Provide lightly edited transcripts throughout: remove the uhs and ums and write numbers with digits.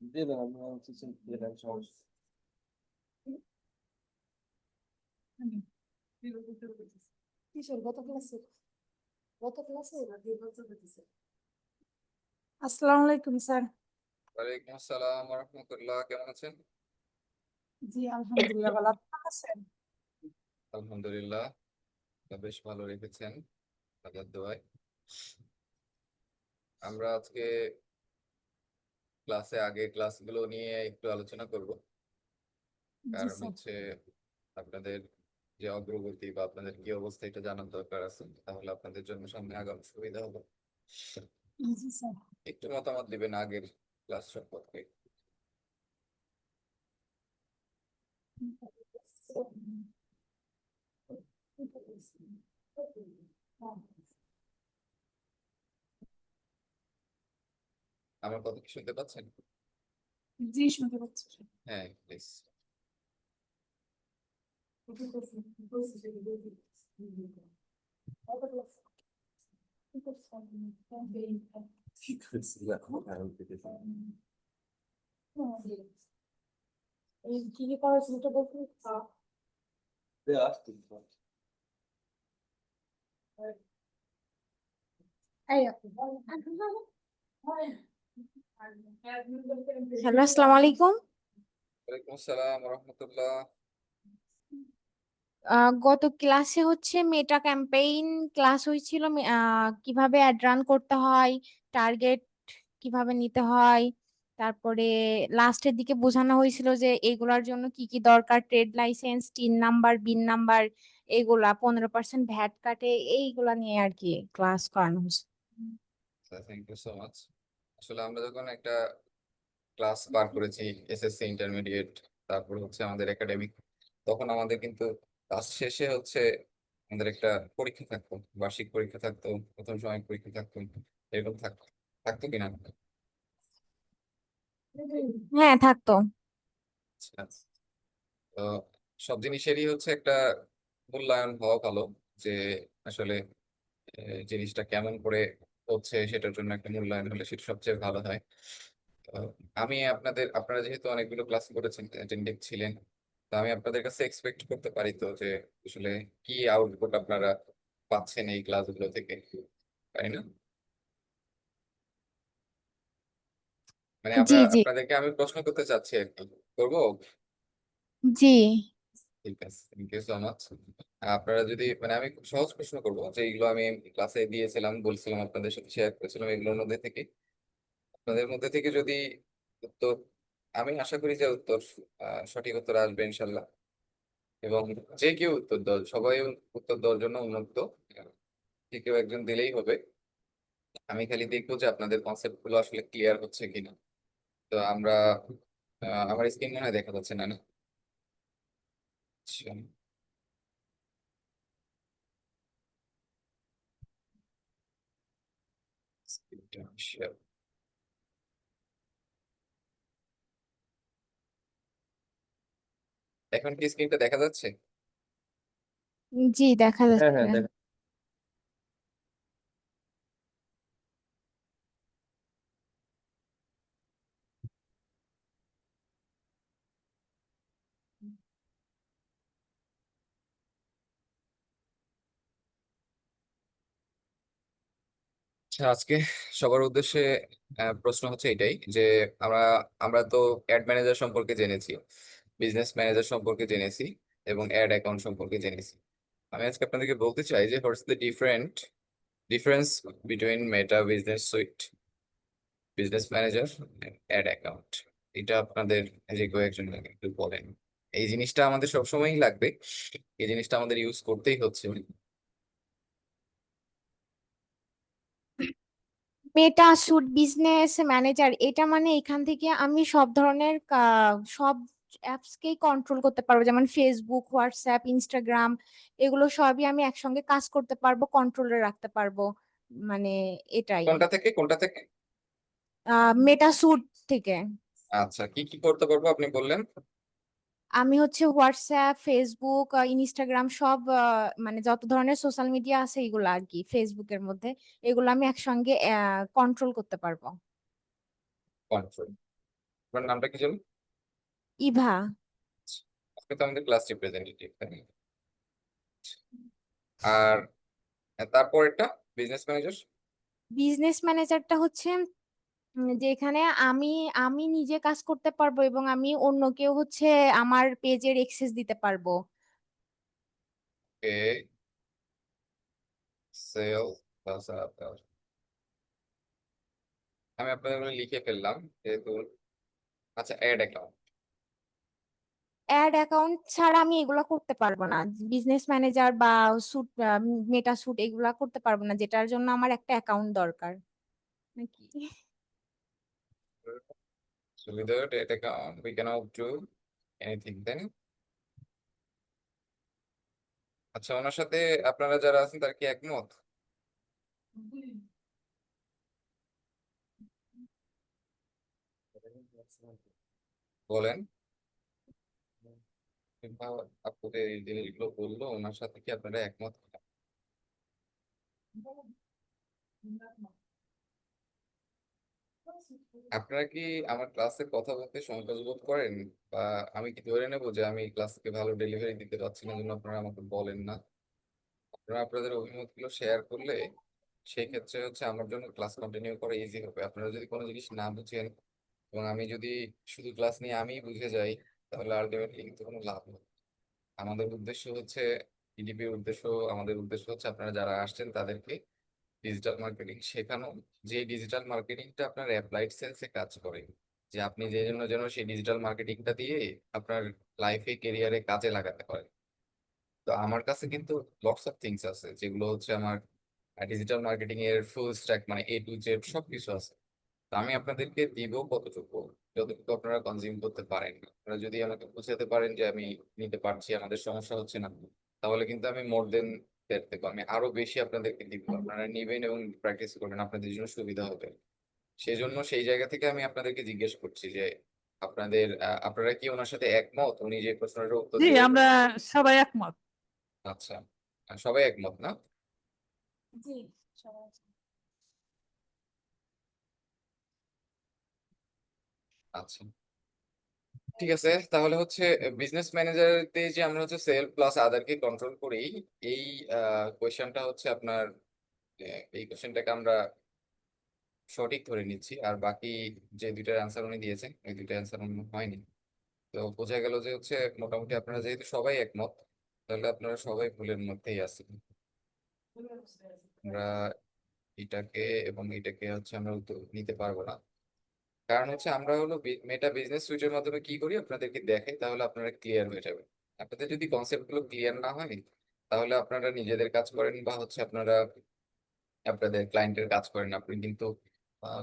দিলাম আমরা হচ্ছে দিলাম সমস্যা। কিশোর গত ক্লাসে আসসালামু আলাইকুম স্যার। ওয়ালাইকুম আসসালাম ওয়া রাহমাতুল্লাহ। কেমন আছেন? জি আলহামদুলিল্লাহ ভালো। আপনি কেমন আছেন? আলহামদুলিল্লাহ, বেশ ভালো রেখেছেন আপনাদের দোয়ায়। আমরা আজকে আগে ক্লাসগুলো নিয়ে একটু আলোচনা করব। জি কারণ স্যার। হচ্ছে আপনাদের যে অগ্রগতি বা আপনাদের কি অবস্থা এটা জানার দরকার আছে, তাহলে আপনাদের জন্য সামনে আগানো সুবিধা হবে। জি স্যার। একটু মতামত দিবেন আগের ক্লাস সম্পর্কে। আমার কথা কি শুনতে পাচ্ছেন? জি শুনতে পাচ্ছি স্যার। হ্যাঁ, প্লিজ। কি করছি এখন আমি পেতেছি। এই কি কি করেছেন এটা বলতে? আসতে এই হ্যালো আসসালামু আলাইকুম। ওয়ালাইকুম আসসালাম ওয়া রাহমাতুল্লাহ। গত ক্লাসে হচ্ছে মেটা ক্যাম্পেইন ক্লাস হয়েছিল, কিভাবে অ্যাড রান করতে হয়, টার্গেট কিভাবে নিতে হয়, তারপরে লাস্টের দিকে বোঝানো হয়েছিল যে এগুলার জন্য কি কি দরকার, trade licence, TIN number, BIN number, এগুলা 15% ভ্যাট কাটে, এইগুলা নিয়ে আর কি ক্লাস করানো হয়েছে। Thank you so much. আসলে আমরা যখন একটা ক্লাস পার করেছি, এসএসসি ইন্টারমিডিয়েট, তারপর হচ্ছে আমাদের একাডেমিক, তখন আমাদের কিন্তু ক্লাস শেষে হচ্ছে আমাদের একটা পরীক্ষা থাকতো, বার্ষিক পরীক্ষা থাকতো, প্রথম সময় পরীক্ষা থাকতো, এরকম থাকতো থাকতো কিনা? হ্যাঁ থাকতো। আচ্ছা। তো সব জিনিসেরই হচ্ছে একটা মূল্যায়ন হওয়া ভালো, যে আসলে জিনিসটা কেমন করে হচ্ছে সেটার জন্য একটা মূল্যায়ন হলে সেটা সবচেয়ে ভালো হয়। তো আপনারা যেহেতু অনেকগুলো ক্লাস করেছেন, অ্যাটেন্ডিভ ছিলেন, তো আমি আপনাদের কাছে এক্সপেক্ট করতে পারি তো যে আসলে কি আউটপুট আপনারা পাচ্ছেন এই ক্লাসগুলো থেকে, তাই না? মানে জি জি আপনাদেরকে আমি প্রশ্ন করতে চাচ্ছি আর কি, করবো? জি ঠিক আছে, থ্যাংক ইউ সো মাচ। আপনারা যদি মানে আমি খুব সহজ প্রশ্ন করবো, যে এগুলো আমি ক্লাসে দিয়েছিলাম, বলছিলাম, আপনাদের সাথে শেয়ার করেছিলাম, এগুলোর মধ্যে থেকে আপনাদের মধ্যে থেকে যদি উত্তর, আমি আশা করি যে উত্তর সঠিক উত্তর আসবে ইনশাল্লাহ, এবং যে কেউ উত্তর দেওয়ার, সবাই উত্তর দেওয়ার জন্য উন্মুক্ত, যে কেউ একজন দিলেই হবে। আমি খালি দেখবো যে আপনাদের কনসেপ্ট গুলো আসলে ক্লিয়ার হচ্ছে কিনা। তো আমরা আমার স্ক্রিন মনে হয় দেখা যাচ্ছে না, না? আচ্ছা, স্ক্রিনটা share। এখন কি স্ক্রিনটা দেখা যাচ্ছে? জি দেখা হ্যাঁ যাচ্ছে। হ্যাঁ দেখা আচ্ছা, আজকে সবার উদ্দেশ্যে প্রশ্ন হচ্ছে এটাই যে আমরা আমরা তো অ্যাড ম্যানেজার সম্পর্কে জেনেছি, বিজনেস ম্যানেজার সম্পর্কে জেনেছি, এবং অ্যাড অ্যাকাউন্ট সম্পর্কে জেনেছি। আমি আজকে আপনাদেরকে বলতে চাই যে what's the difference between Meta business suite, business manager, ad account. এটা আপনাদের যে কয়েকজন একটু বলেন। এই জিনিসটা আমাদের সবসময়ই লাগবে, এই জিনিসটা আমাদের ইউজ করতেই হচ্ছে। মেটা স্যুট বিজনেস ম্যানেজার, এটা মানে এখান থেকে আমি সব ধরনের সব অ্যাপসকেই কন্ট্রোল করতে পারবো, যেমন ফেসবুক, হোয়াটসঅ্যাপ, ইনস্টাগ্রাম, এগুলো সবই আমি একসঙ্গে কাজ করতে পারবো, কন্ট্রোলে রাখতে পারবো, মানে এটাই। কোনটা থেকে? মেটা স্যুট থেকে আচ্ছা, কি কি করতে পারবো আপনি বললেন? আমি হচ্ছে হোয়াটসঅ্যাপ, ফেসবুক, ইনস্টাগ্রাম সব, মানে যত ধরনের সোশ্যাল মিডিয়া আছে এগুলো আর কি, ফেসবুকের মধ্যে এগুলো আমি একসঙ্গে কন্ট্রোল করতে পারবো। কন্ট্রোল। আপনার নামটা কি ছিল? ইভা। আপনি তো আমাদের ক্লাস রিপ্রেজেন্টেটিভ, তাই না? আর তারপর এটা বিজনেস ম্যানেজার। বিজনেস ম্যানেজারটা হচ্ছে যেখানে আমি আমি নিজে কাজ করতে পারবো এবং আমি অন্য কেউ হচ্ছে আমার পেজের অ্যাক্সেস দিতে পারবো। ওকে, সেল প্লাস আদার। আমি আপনাদের লিখে ফেললাম যেহেতু। আচ্ছা, অ্যাড অ্যাকাউন্ট। অ্যাড অ্যাকাউন্ট ছাড়া আমি এগুলা করতে পারবো না। বিজনেস ম্যানেজার বা স্যুট, মেটা স্যুট এগুলা করতে পারবো না, যেটার জন্য আমার একটা অ্যাকাউন্ট দরকার নাকি। So without that account, we cannot do anything then. আচ্ছা, ওনার সাথে আপনারা যারা আছেন তার কি একমত? বলেন। কিংবা আপুদের এই জিনিসগুলো বললো, ওনার সাথে কি আপনারা একমত? আপনারা কি আমার ক্লাসে কথা বলতে সংকোচ বোধ করেন, বা আমি কি ধরে নেবো যে আমি ক্লাসকে ভালো ডেলিভারি দিতে পারছি না, জন্য আপনারা আমাকে বলেন না? আপনারা আপনাদের অভিমতগুলো শেয়ার করলে সেই ক্ষেত্রে হচ্ছে আমার জন্য ক্লাস কন্টিনিউ করা ইজি হবে। আপনারা যদি কোনো জিনিস না বুঝেন এবং আমি যদি শুধু ক্লাস নিয়ে আমিই বুঝে যাই, তাহলে আলটিমেটলি কিন্তু কোনো লাভ হবে না। আমাদের উদ্দেশ্য হচ্ছে, ইডিপির উদ্দেশ্য, আমাদের উদ্দেশ্য হচ্ছে আপনারা যারা আসছেন তাদেরকে ডিজিটাল মার্কেটিং শেখানো, যে ডিজিটাল মার্কেটিংটা আপনার অ্যাপ্লাইড সেন্সে কাজ করে, যে আপনি যে জন্য যেন সেই ডিজিটাল মার্কেটিংটা দিয়ে আপনার লাইফে কেরিয়ারে কাজে লাগাতে পারেন। তো আমার কাছে কিন্তু লটস অফ থিংস আছে যেগুলো হচ্ছে আমার ডিজিটাল মার্কেটিং এর ফুল স্ট্যাক, মানে এ টু জেড সবকিছু আছে। তো আমি আপনাদেরকে দিব কতটুকু, যতটুকু আপনারা কনজিউম করতে পারেন। আপনারা যদি আমাকে বুঝাতে পারেন যে আমি নিতে পারছি, আমাদের সমস্যা হচ্ছে না, তাহলে কিন্তু আমি মোর দেন দেবো, আমি আরো বেশি আপনাদেরকে দিব। আপনারা নিবেন এবং প্র্যাকটিস করবেন, আপনাদের জন্য সুবিধা হবে। সেই জন্য সেই জায়গা থেকে আমি আপনাদেরকে জিজ্ঞেস করছি যে আপনারা কি ওনার সাথে একমত, উনি যে প্রশ্নটার উত্তর জি, দিলেন? আমরা সবাই একমত। আচ্ছা, সবাই একমত না? জি, সবাই। আচ্ছা, ঠিক আছে। তাহলে হচ্ছে বিজনেস ম্যানেজারতে যে আমরা হচ্ছে সেল প্লাস আদারকে কন্ট্রোল করি, এই কোয়েশ্চেনটা হচ্ছে আপনার, এই কোয়েশ্চেনটাকে আমরা সঠিক ধরে নিচ্ছি। আর বাকি যে দুইটার অ্যান্সার উনি দিয়েছেন, এই দুইটা অ্যান্সার উনি হয়নি। তো বোঝা গেল যে হচ্ছে মোটামুটি আপনারা যেহেতু সবাই একমত, তাহলে আপনারা সবাই ভুলের মধ্যেই আছেন। আমরা এটাকে এবং এটাকে হচ্ছে আমরা উত্তর নিতে পারবো না। কারণ হচ্ছে আমরা হলো মেটা বিজনেস সুইটের মাধ্যমে কি করি আপনাদেরকে দেখাই, তাহলে আপনারা ক্লিয়ার হয়ে যাবে। আপনাদের যদি কনসেপ্ট গুলো ক্লিয়ার না হয়, তাহলে আপনারা নিজেদের কাজ করেন বা হচ্ছে আপনারা আপনাদের ক্লায়েন্টের কাজ করেন। আপনি কিন্তু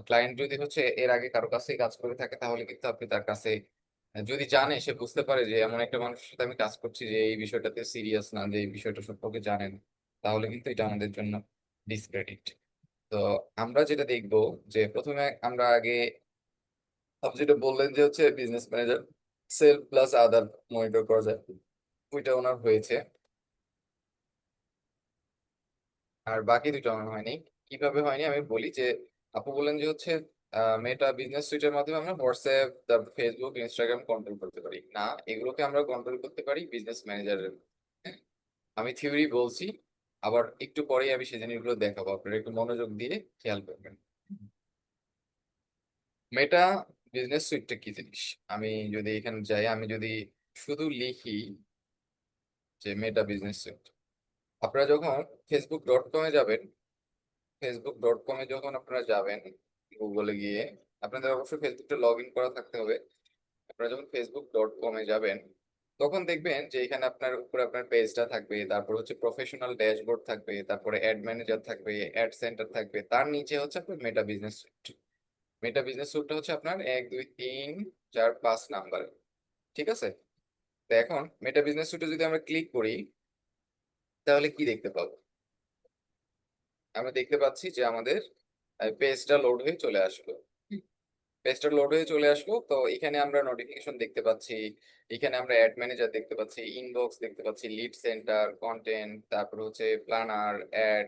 ক্লায়েন্ট যদি হচ্ছে এর আগে কারো কাছে কাজ করে থাকে, তাহলে কিন্তু আপনি তার কাছে যদি জানে, সে বুঝতে পারে যে এমন একটা মানুষের সাথে আমি কাজ করছি যে এই বিষয়টাতে সিরিয়াস না, যে এই বিষয়টা সম্পর্কে জানেন, তাহলে কিন্তু এটা আমাদের জন্য ডিসক্রেডিট। তো আমরা যেটা দেখবো, যে প্রথমে আমরা আগে আপনি যেটা বললেন যে হচ্ছে business manager sale plus other monitor করা যায়, ওইটা ওনার হয়েছে। আর বাকি দুটো আমার হয়নি। কিভাবে হয়নি আমি বলি, যে আপু বললেন যে হচ্ছে মেটা বিজনেস সুইটের মাধ্যমে আমরা হোয়াটসঅ্যাপ, তারপর ফেসবুক, ইনস্টাগ্রাম কন্ট্রোল করতে পারি না, এগুলোকে আমরা কন্ট্রোল করতে পারি বিজনেস ম্যানেজারের। আমি থিওরি বলছি, আবার একটু পরেই আমি সেই জিনিসগুলো দেখাবো, আপনারা একটু মনোযোগ দিয়ে খেয়াল করবেন। মেটা বিজনেস সুইটটা কি জিনিস, আমি যদি এখানে যাই, আমি যদি শুধু লিখি যে মেটা বিজনেস সুইট, আপনারা যখন ফেসবুক.কমে যাবেন, ফেসবুক.কমে যখন আপনারা যাবেন গুগলে গিয়ে, আপনাদের অবশ্যই ফেসবুকটা লগ ইন করা থাকতে হবে। আপনারা যখন ফেসবুক.কমে যাবেন, তখন দেখবেন যে এখানে আপনার উপরে আপনার পেজটা থাকবে, তারপর হচ্ছে প্রফেশনাল ড্যাশবোর্ড থাকবে, তারপরে অ্যাড ম্যানেজার থাকবে, অ্যাড সেন্টার থাকবে, তার নিচে হচ্ছে আপনার Meta business suite. Meta business সুইটটা হচ্ছে আপনার 1 2 3 4 5 নাম্বার, ঠিক আছে? তো এখন মেটা বিজনেস সুইটে যদি আমরা ক্লিক করি, তাহলে কি দেখতে পাবো? আমরা দেখতে পাচ্ছি যে আমাদের পেজটা লোড হয়ে চলে আসলো। পেজটা লোড হয়ে চলে আসলো, তো এখানে আমরা নোটিফিকেশন দেখতে পাচ্ছি, এখানে আমরা অ্যাড ম্যানেজার দেখতে পাচ্ছি, ইনবক্স দেখতে পাচ্ছি, লিড সেন্টার, কন্টেন্ট, তারপর হচ্ছে প্ল্যানার, অ্যাড,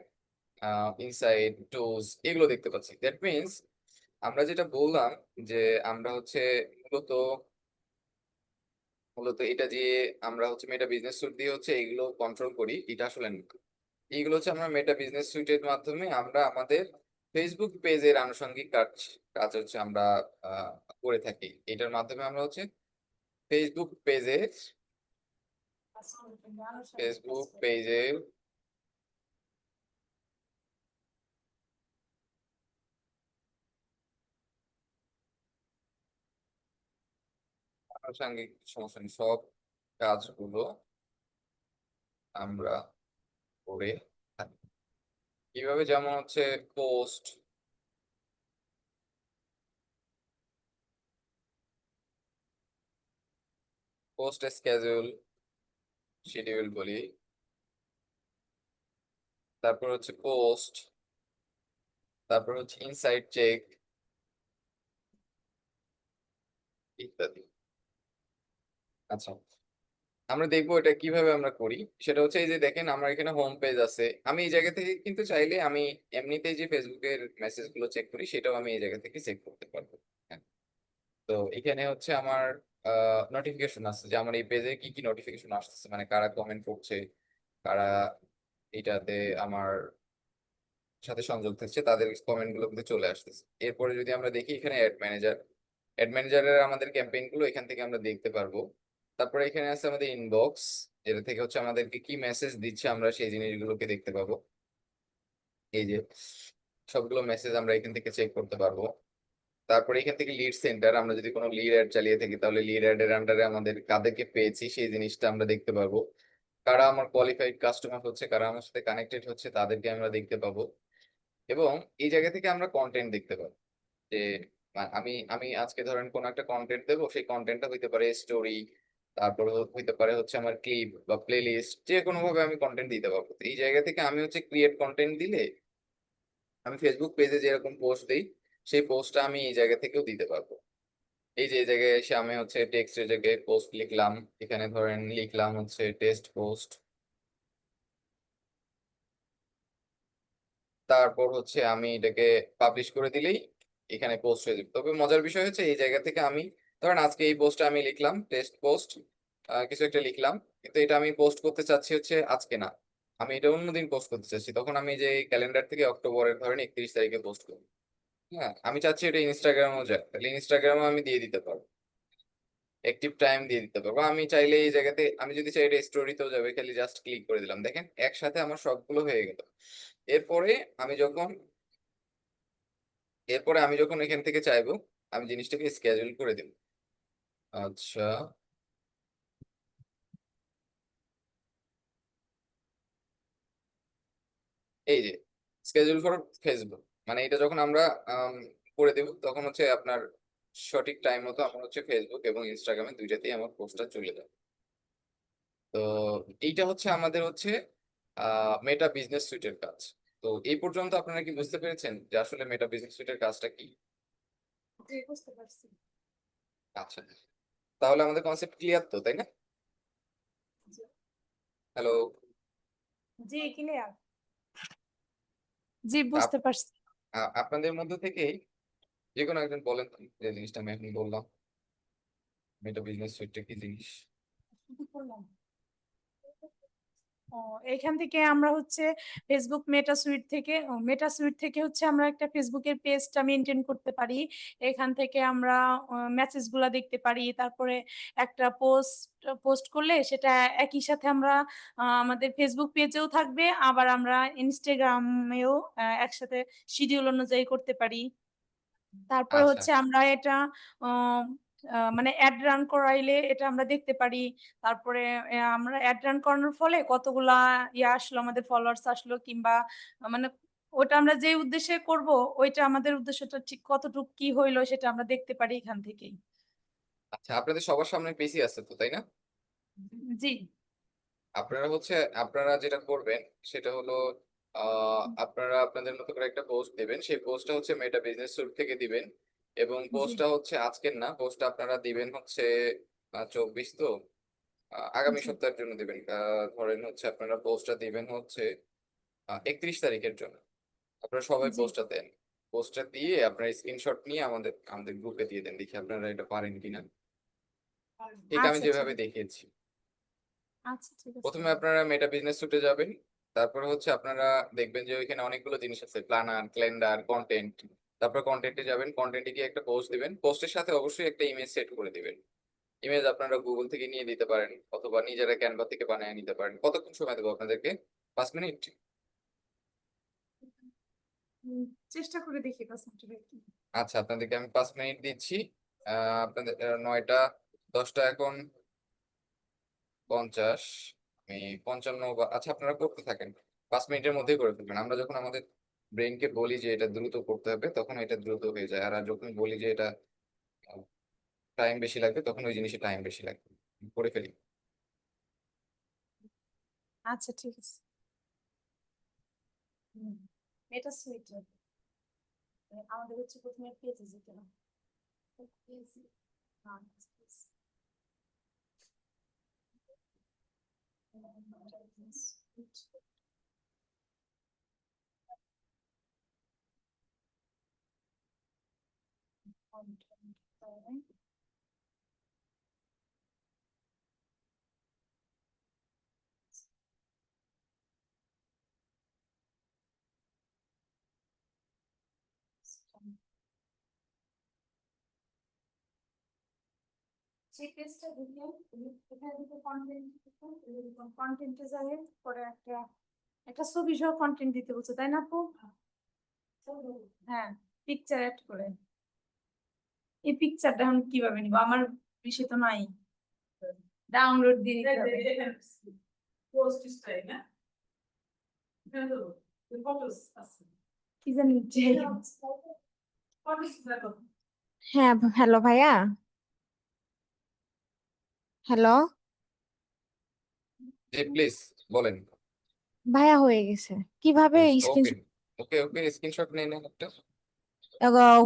ইনসাইট, টুলস, এগুলো দেখতে পাচ্ছি। দ্যাট মিনস আমরা যেটা বললাম যে আমরা হচ্ছে মূলত মূলত এটা দিয়ে আমরা হচ্ছে মেটা বিজনেস সুইট দিয়ে হচ্ছে এগুলো কন্ট্রোল করি, এটা আসলে না। এইগুলো হচ্ছে আমরা মেটা বিজনেস সুইটের মাধ্যমে আমরা আমাদের ফেসবুক পেজের আনুষঙ্গিক কাজ কাজ হচ্ছে আমরা করে থাকি। এটার মাধ্যমে আমরা হচ্ছে ফেসবুক পেজের ফেসবুক পেজের আনুষঙ্গিক সমস্যা নেই, সব কাজগুলো আমরা করে থাকি। কিভাবে? যেমন হচ্ছে পোস্ট, পোস্ট স্কেজুল, শিডিউল বলি, তারপর হচ্ছে পোস্ট, তারপর হচ্ছে ইনসাইট চেক ইত্যাদি। আচ্ছা, আমরা দেখবো এটা কিভাবে আমরা করি। সেটা হচ্ছে এই যে দেখেন আমার এখানে হোম পেজ আছে, আমি এই জায়গা থেকে কিন্তু চাইলে আমি এমনিতেই যে ফেসবুকের মেসেজ গুলো চেক করি সেটাও আমি এই জায়গা থেকে চেক করতে পারবো। হ্যাঁ, তো এখানে হচ্ছে আমার নোটিফিকেশন আসছে যে আমার এই পেজে কি কি নোটিফিকেশন আসতেছে, মানে কারা কমেন্ট করছে, কারা এটাতে আমার সাথে সংযোগ থাকছে, তাদের কমেন্ট গুলো কিন্তু চলে আসতেছে। এরপরে যদি আমরা দেখি এখানে অ্যাড ম্যানেজারের আমাদের ক্যাম্পেইন গুলো এখান থেকে আমরা দেখতে পারবো। তারপরে এখানে আছে আমাদের ইনবক্স, যেটা থেকে হচ্ছে আমাদেরকে কি মেসেজ দিচ্ছে আমরা সেই জিনিসগুলোকে দেখতে পাবো। এই যে সবগুলো মেসেজ আমরা এখান থেকে চেক করতে পারবো। তারপরে এখান থেকে লিড সেন্টার, আমরা যদি কোনো লিড অ্যাড চালিয়ে থাকি তাহলে লিড অ্যাড এর আন্ডারে আমাদের কাদেরকে পেয়েছি সেই জিনিসটা আমরা দেখতে পারবো। কারা আমার কোয়ালিফাইড কাস্টমার হচ্ছে, কারা আমার সাথে কানেক্টেড হচ্ছে তাদেরকে আমরা দেখতে পাবো। এবং এই জায়গা থেকে আমরা কন্টেন্ট দেখতে পাবো যে আমি আমি আজকে ধরেন কোন একটা কন্টেন্ট দেবো, সেই কন্টেন্টটা হইতে পারে স্টোরি, তারপর হইতে পারে হচ্ছে আমার ক্লিপ বা প্লে লিস্ট, যে কোনো ভাবে আমি কন্টেন্ট দিতে পারবো। তো এই জায়গা থেকে আমি হচ্ছে ক্রিয়েট কন্টেন্ট দিলে আমি ফেসবুক পেজে যেরকম পোস্ট দিই সেই পোস্টটা আমি এই জায়গা থেকেও দিতে পারবো। এই যে এই জায়গায় এসে আমি হচ্ছে টেক্সটের জায়গায় পোস্ট লিখলাম, এখানে ধরেন লিখলাম হচ্ছে টেস্ট পোস্ট, তারপর হচ্ছে আমি এটাকে পাবলিশ করে দিলেই এখানে পোস্ট হয়ে যাবে। তবে মজার বিষয় হচ্ছে এই জায়গা থেকে আমি ধরেন আজকে এই পোস্টটা আমি লিখলাম টেস্ট পোস্ট, কিছু একটা লিখলাম, কিন্তু এটা আমি পোস্ট করতে চাচ্ছি হচ্ছে আজকে না, আমি এটা অন্যদিন পোস্ট করতে চাচ্ছি, তখন আমি যে ক্যালেন্ডার থেকে অক্টোবরের ধরেন 31 তারিখে পোস্ট করবো। হ্যাঁ, আমি চাচ্ছি এটা ইনস্টাগ্রামেও যায়, তাহলে ইনস্টাগ্রামে আমি দিয়ে দিতে পারবো, অ্যাক্টিভ টাইম দিয়ে দিতে পারবো। আমি চাইলে এই জায়গাতে আমি যদি চাই এটা স্টোরিতেও যাবে, খালি জাস্ট ক্লিক করে দিলাম, দেখেন একসাথে আমার সবগুলো হয়ে গেল। এরপরে আমি যখন এরপরে আমি যখন এখান থেকে চাইবো আমি জিনিসটাকে স্কেজুল করে দেব। আচ্ছা, এই যে স্কেজুল ফর ফেসবুক, মানে এটা যখন আমরা আম, করে দেব তখন হচ্ছে আপনার সঠিক টাইম মতো আমার হচ্ছে ফেসবুক এবং ইনস্টাগ্রামে দুইটাতেই আমার পোস্টটা চলে যাবে। তো এইটা হচ্ছে আমাদের হচ্ছে মেটা বিজনেস সুইটের কাজ। তো এই পর্যন্ত আপনারা কি বুঝতে পেরেছেন যে আসলে মেটা বিজনেস সুইটের কাজটা কি? জি, বুঝতে পারছি। আচ্ছা, তাহলে আমাদের কনসেপ্ট ক্লিয়ার তো, তাই না? জি, হ্যালো, জি ক্লিয়ার। জি, বুঝতে পারছি। আপনাদের মধ্যে থেকেই যে কোনো একজন বলেন তো যে জিনিসটা আমি এখন বললাম, মেটা বিজনেস সুইটটা কি জিনিস? শুরু করলাম। ও, এখান থেকে আমরা হচ্ছে ফেসবুক মেটা সুইট থেকে হচ্ছে আমরা একটা ফেসবুকের পেজটা মেনটেন করতে পারি। এখান থেকে আমরা মেসেজ গুলা দেখতে পারি। তারপরে একটা পোস্ট পোস্ট করলে সেটা একই সাথে আমরা আমাদের ফেসবুক পেজেও থাকবে, আবার আমরা ইনস্টাগ্রামেও একসাথে শিডিউল অনুযায়ী করতে পারি। তারপরে আচ্ছা, হচ্ছে আমরা এটা আহ, মানে অ্যাড রান করাইলে এটা আমরা দেখতে পারি। তারপরে আমরা অ্যাড রান করানোর ফলে কতগুলা আসলো, আমাদের ফলোয়ার্স আসলো, কিংবা মানে ওটা আমরা যে উদ্দেশ্যে করব ওইটা আমাদের উদ্দেশ্যটা ঠিক কতটুকু কি হইলো সেটা আমরা দেখতে পারি এখান থেকেই। আচ্ছা, আপনাদের সবার সামনে পিসি আছে তো, তাই না? জি, আপনারা হচ্ছে আপনারা যেটা করবেন সেটা হলো আপনারা আপনাদের মতো করে একটা পোস্ট দিবেন, সেই পোস্টটা হচ্ছে মেটা বিজনেস সুইট থেকে দিবেন। এবং জি, পোস্টটা হচ্ছে আজকের না, পোস্টটা আপনারা দিবেন হচ্ছে 24 তো, আগামী জি, সপ্তাহের জন্য দিবেন। ধরেন হচ্ছে আপনারা পোস্টটা দিবেন হচ্ছে 31 তারিখের জন্য। আপনারা সবাই জি, পোস্টটা দেন, পোস্টটা দিয়ে আপনার স্ক্রিনশট নিয়ে আমাদের গ্রুপে দিয়ে দেন, দেখি আপনারা এটা পারেন কিনা। ঠিক আমি আচ্ছা যেভাবে ঠিক দেখিয়েছি। আচ্ছা ঠিক আছে। প্রথমে আপনারা মেটা বিজনেস সুটে যাবেন, তারপরে হচ্ছে আপনারা দেখবেন যে ওইখানে অনেকগুলো জিনিস আছে, প্ল্যানার, ক্যালেন্ডার, কন্টেন্ট। তারপর কন্টেন্টে যাবেন, কন্টেন্টে গিয়ে একটা পোস্ট দিবেন, পোস্টের সাথে অবশ্যই একটা ইমেজ সেট করে দিবেন। ইমেজ আপনারা গুগল থেকে নিয়ে দিতে পারেন অথবা নিজেরা ক্যানভা থেকে বানিয়ে নিতে পারেন। কতক্ষণ সময় দেবো আপনাদেরকে? 5 মিনিট? চেষ্টা করে দেখি 5 মিনিটের কি। আচ্ছা, আপনাদেরকে আমি 5 মিনিট দিচ্ছি। আপনাদের 9টা 10টা এখন 50, আমি 55 আচ্ছা আপনারা করতে থাকেন, 5 মিনিটের মধ্যেই করে ফেলবেন। আমরা যখন আমাদের ব্রেনকে বলি যে এটা দ্রুত করতে হবে তখন এটা দ্রুত হয়ে যায়, আর যখন বলি যে এটা টাইম বেশি লাগবে তখন ওই জিনিসে টাইম বেশি লাগবে। করে ফেলি। আচ্ছা ঠিক আছে। এটা সুইট আমাদের হচ্ছে প্রথমে পেজে যেতে হবে। পেজে হ্যাঁ please. সেই পেজটা ঢুকে এখানে ঢুকে কন্টেন্টে যায়, পরে একটা একটা ছবি সহ কন্টেন্ট দিতে বলছে তাই না আপু? হ্যাঁ, পিকচার অ্যাড করে। এই পিকচারটা এখন কিভাবে নিব? আমার বিষয় তো নাই, ডাউনলোড দিয়ে নিতে হবে। পোস্ট স্টাইল না ফটোস আছে কি জানি ফটোস দেখো হ্যাঁ, হ্যালো ভাইয়া। হ্যালো জি প্লিজ বলেন। ভাইয়া, হয়ে গেছে। কিভাবে স্ক্রিন ওকে ওকে ওকে, স্ক্রিনশট নিয়ে নেন একটা।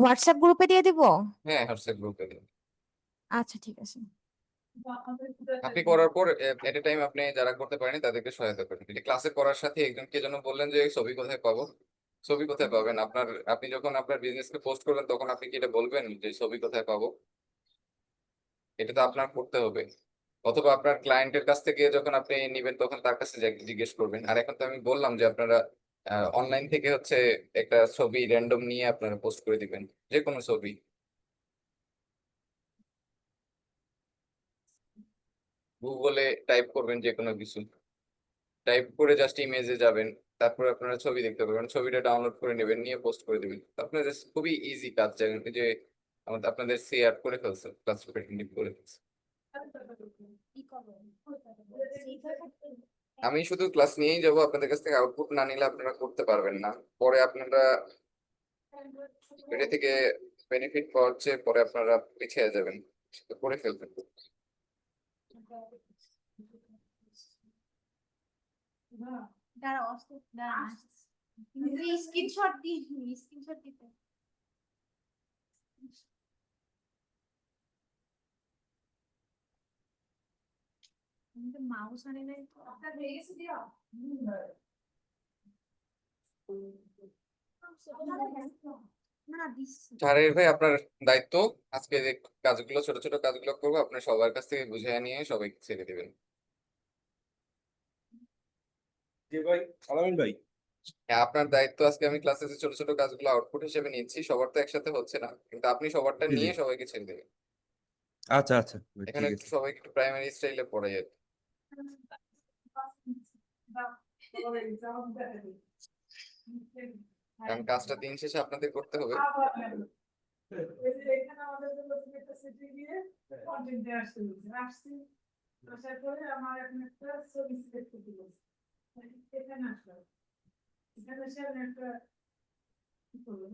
হোয়াটসঅ্যাপ গ্রুপে দিয়ে দিব? হ্যাঁ, হোয়াটসঅ্যাপ গ্রুপে দিন। আচ্ছা ঠিক আছে। আপনি করার পর এট এ টাইম আপনি যারা করতে পারেন তাদেরকে সহায়তা করেন। এটা ক্লাসে করার সাথে একজনকে যেন বললেন যে ছবি কোথায় পাবো, ছবি কোথায় পাবেন। আপনি যখন আপনার বিজনেসকে পোস্ট করবেন তখন আপনি কি এটা বলবেন যে ছবি কোথায় পাবো? এটা তো আপনার করতে হবে। অথবা আপনার ক্লায়েন্টের কাছ থেকে যখন আপনি নিবেন তখন তার কাছে জিজ্ঞেস করবেন। আর এখন তো আমি বললাম যে আপনারা অনলাইন থেকে হচ্ছে একটা ছবি র্যান্ডম নিয়ে আপনারা পোস্ট করে দিবেন, যে কোনো ছবি। গুগলে টাইপ করবেন যে কোনো কিছু, টাইপ করে জাস্ট ইমেজে যাবেন, তারপরে আপনারা ছবি দেখতে পাবেন, ছবিটা ডাউনলোড করে নেবেন, নিয়ে পোস্ট করে দিবেন। আপনাদের খুবই ইজি কাজ, জানেন যে আপনাদের শেয়ার করে ফেলছে, ক্লাস করে ফেলছে। আমি শুধু ক্লাস নিয়েই যাবো, আপনাদের কাছ থেকে আউটপুট না নিলে আপনারা করতে পারবেন না। পরে আপনারা এটা থেকে বেনিফিট পাওয়ার চেয়ে পরে আপনারা পিছিয়ে যাবেন, সেটা করে ফেলবেন। স্ক্রিনশট দিয়ে স্ক্রিনশট দিতে মাউস আনে নাই তো। আপনার হয়ে গেছে দিয়া না দিচ্ছি। জাহির ভাই, আপনার দায়িত্ব আজকে যে কাজগুলো, ছোট ছোট কাজগুলো করবো, আপনার সবার কাছ থেকে বুঝে নিয়ে সবাইকে ছেড়ে দিবেন। জি ভাই, আলামিন ভাই। হ্যাঁ, আপনার দায়িত্ব আজকে আমি ক্লাসে যে ছোট ছোট কাজগুলো আউটপুট হিসেবে নিচ্ছি, সবার তো একসাথে হচ্ছে না, কিন্তু আপনি সবারটা জি জি, নিয়ে সবাইকে ছেড়ে দেবেন। আচ্ছা আচ্ছা ভাই, এখানে ঠিক একটু আছে। সবাইকে একটু প্রাইমারি স্টাইলে পড়াই আর কি। কারণ কাজটা দিন শেষে আপনাদের করতে হবে। এখানে আমাদের জন্য একটা সিটি দিয়ে কন্টেন্ট আসতে আসছি আসার পরে আমার এখন একটা ছবি সিলেক্ট করতে বলছে এখানে আসলাম এখানে এসে আমি একটা কি করবো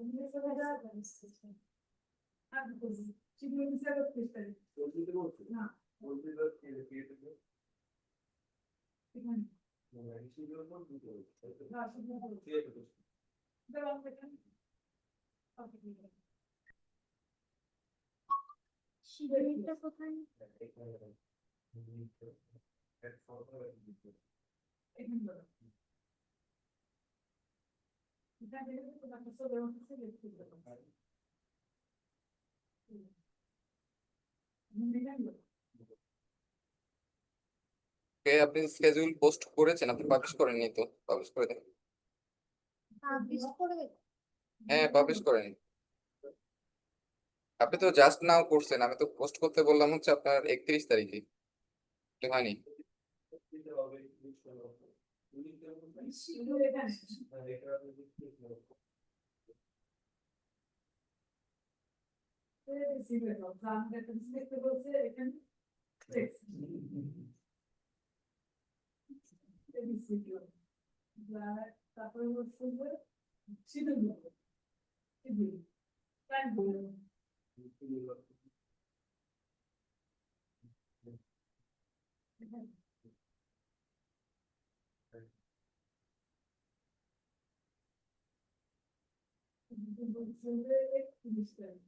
আর বলছি চিঠি দিতে করতে না এখানে না শুধু দেওয়া এখানে শিডিউলটা কোথায়? এখানে এখান থেকে তোমার কাছে দেওয়া হচ্ছে লিখতে দেবো আপনি স্কেজুল পোস্ট করেছেন, আপনি পাবলিশ করেননি তো? পাবলিশ করে দেন। হ্যাঁ, পাবলিশ করেন। আপনি তো জাস্ট নাও করছেন, আমি তো পোস্ট করতে বললাম হচ্ছে আপনার 31 তারিখে, এটা হয়নি। দেখতে বলছে এখানে text। তারপরে হচ্ছে যে শিডিউল শিডিউল টাইম বলে বলছে যে 31 তারিখ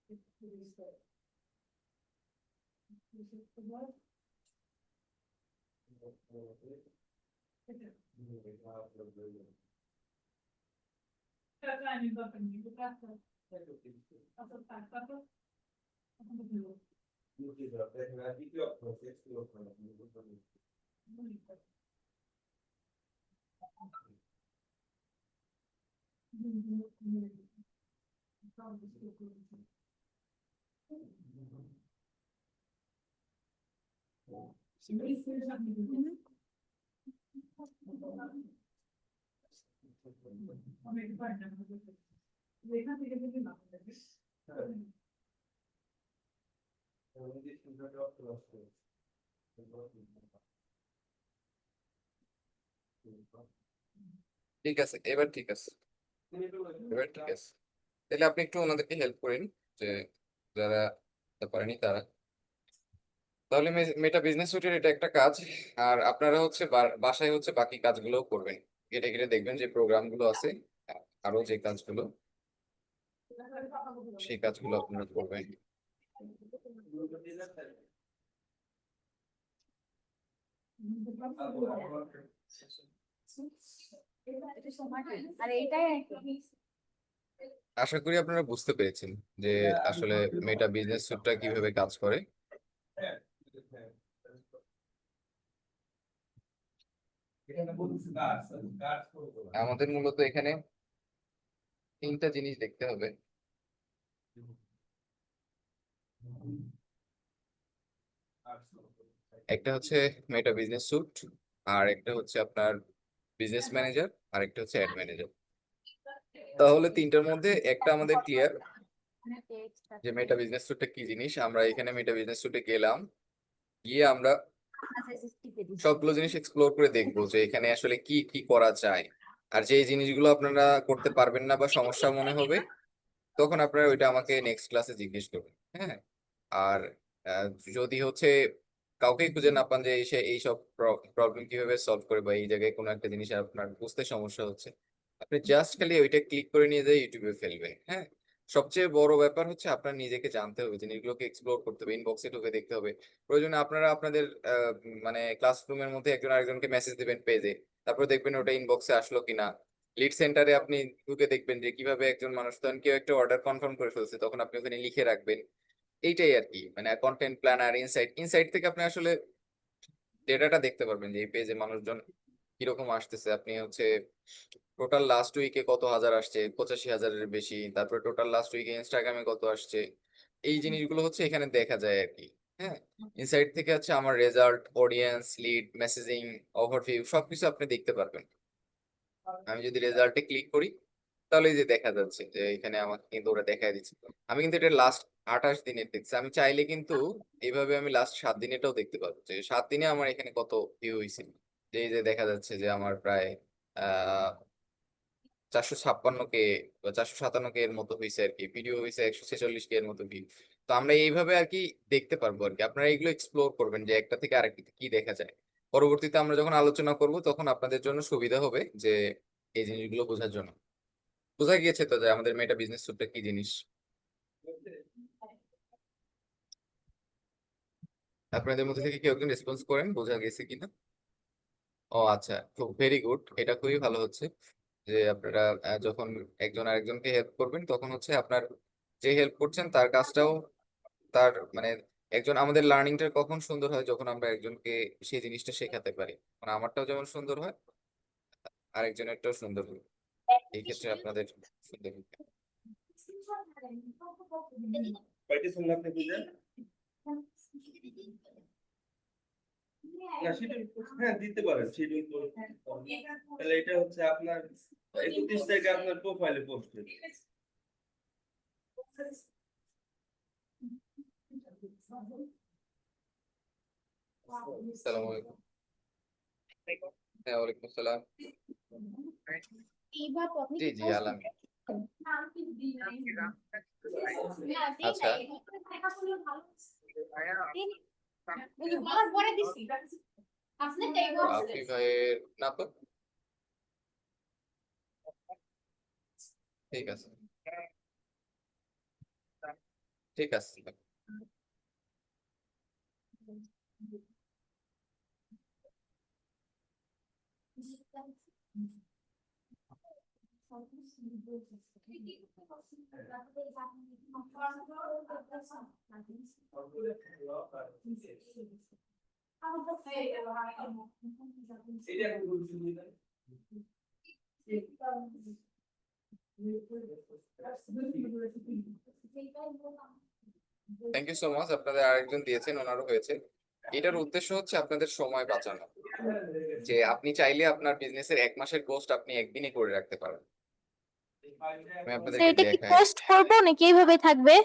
31 তারিখ সেপ্টেম্বর টাকা আমি দরকার নেই টাকা আচ্ছা টাকা এখান থেকে যদি না ঠিক আছে, এবার ঠিক আছে, এবার ঠিক আছে। তাহলে আপনি একটু ওনাদেরকে হেল্প করেন, যে যারা পারেনি তারা। তাহলে মেটা বিজনেস সুটের এটা একটা কাজ। আর আপনারা হচ্ছে বাসায় হচ্ছে বাকি কাজগুলো করবেন, ঘেটে ঘেটে দেখবেন যে প্রোগ্রামগুলো আছে, আরো যে কাজগুলো, সেই কাজগুলো আপনারা করবেন। আর এইটাই আশা করি আপনারা বুঝতে পেরেছেন যে আসলে মেটা বিজনেস সুটটা কিভাবে কাজ করে। আমাদের মূলত এখানে 3টা জিনিস দেখতে হবে। একটা হচ্ছে মেটা বিজনেস সুট, আর একটা হচ্ছে আপনার বিজনেস ম্যানেজার, আর একটা হচ্ছে অ্যাড ম্যানেজার। তাহলে 3টার মধ্যে একটা আমাদের ক্লিয়ার যে মেটা বিজনেস সুটটা কি জিনিস। আমরা এখানে মেটা বিজনেস সুটে গেলাম, গিয়ে আমরা সবগুলো জিনিস এক্সপ্লোর করে দেখবো যে এখানে আসলে কি কি করা যায়। আর যে জিনিসগুলো আপনারা করতে পারবেন না বা সমস্যা মনে হবে, তখন আপনারা ওইটা আমাকে নেক্সট ক্লাসে জিজ্ঞেস করবেন। হ্যাঁ, আর আহ, যদি হচ্ছে কাউকে খুঁজে না পান যে সে এইসব প্রবলেম কিভাবে সলভ করে, বা এই জায়গায় কোনো একটা জিনিস আপনার বুঝতে সমস্যা হচ্ছে, আপনি জাস্ট খালি ওইটা ক্লিক করে নিয়ে যাই ইউটিউবে ফেলবেন। হ্যাঁ, সবচেয়ে বড় ব্যাপার হচ্ছে আপনার নিজেকে জানতে হবে, জিনিসগুলোকে এক্সপ্লোর করতে হবে, ইনবক্সে ঢুকে দেখতে হবে। প্রয়োজনে আপনারা আপনাদের মানে ক্লাসরুমের মধ্যে একজন আরেকজনকে মেসেজ দিবেন পেজে, তারপর দেখবেন ওটা ইনবক্সে আসলো কিনা। লিড সেন্টারে আপনি ঢুকে দেখবেন যে কিভাবে একজন মানুষ, তখন কেউ একটা অর্ডার কনফার্ম করে ফেলছে, তখন আপনি ওখানে লিখে রাখবেন। এইটাই আর কি, মানে কন্টেন্ট প্ল্যানার, ইনসাইট থেকে আপনি আসলে ডেটাটা দেখতে পারবেন যে এই পেজে মানুষজন কিরকম আসতেছে। আপনি হচ্ছে টোটাল লাস্ট উইকে কত হাজার আসছে, 85,000-এর বেশি, তারপরে টোটাল লাস্ট উইকে ইনস্টাগ্রামে কত আসছে, এই জিনিসগুলো হচ্ছে এখানে দেখা যায় আর কি। হ্যাঁ, ইনসাইট থেকে হচ্ছে আমার result, audience, lead, messaging, overview সবকিছু আপনি দেখতে পারবেন। আমি যদি রেজাল্টে ক্লিক করি, তাহলে এই যে দেখা যাচ্ছে যে এখানে আমাকে কিন্তু ওরা দেখা দিচ্ছে। আমি কিন্তু এটা লাস্ট 28 দিনের দেখছি। আমি চাইলে কিন্তু এইভাবে আমি লাস্ট 7 দিনেরটাও দেখতে পাবো যে 7 দিনে আমার এখানে কত ভিউ হয়েছে। যে এই যে দেখা যাচ্ছে যে আমার প্রায় 456K বা 457K এর মতো হয়েছে আর কি, ভিডিও হয়েছে 146K এর মতো ভিউ। তো আমরা এইভাবে আর কি দেখতে পারবো আর কি। আপনারা এগুলো এক্সপ্লোর করবেন যে একটা থেকে আরেকটা কি দেখা যায়। পরবর্তীতে আমরা যখন আলোচনা করব তখন আপনাদের জন্য সুবিধা হবে যে এই জিনিসগুলো বোঝার জন্য। বোঝা গিয়েছে তো যে আমাদের মেটা বিজনেস সুটটা কি জিনিস? আপনাদের মধ্যে থেকে কেউ একজন রেসপন্স করেন বোঝা গেছে কিনা। ও আচ্ছা, খুব ভেরি গুড, এটা খুবই ভালো হচ্ছে যে আপনারা যখন একজন আরেকজনকে হেল্প করবেন তখন হচ্ছে আপনার যে হেল্প করছেন তার কাজটাও তার মানে একজন আমাদের লার্নিংটা কখন সুন্দর হয় যখন আমরা একজনকে সেই জিনিসটা শেখাতে পারি, মানে আমারটাও যেমন সুন্দর হয় আরেকজনেরটাও সুন্দর হয়, এই ক্ষেত্রে আপনাদের সুন্দর হবে। কয়টি শুনলে আপনি বুঝলেন? না শিডিউল হ্যাঁ দিতে পারেন শিডিউল করে। তাহলে এটা হচ্ছে আপনার 31 তারিখে আপনার প্রোফাইলে পোস্ট হবে। আসসালামু আলাইকুম। হ্যাঁ, ওয়ালাইকুম আসসালাম। জি জি আলামি। আচ্ছা, রাফি ভাইয়ের না তো, ঠিক আছে ঠিক আছে। থ্যাংক ইউ সো মাচ, আপনাদের আরেকজন দিয়েছেন ওনারও হয়েছে। এটার উদ্দেশ্য হচ্ছে আপনাদের সময় বাঁচানো, যে আপনি চাইলে আপনার বিজনেসের 1 মাসের পোস্ট আপনি একদিনই করে রাখতে পারেন। আমি তো আপনাদেরকে এটা কি দেখাই। পোস্ট করবো নাকি এইভাবে থাকবে?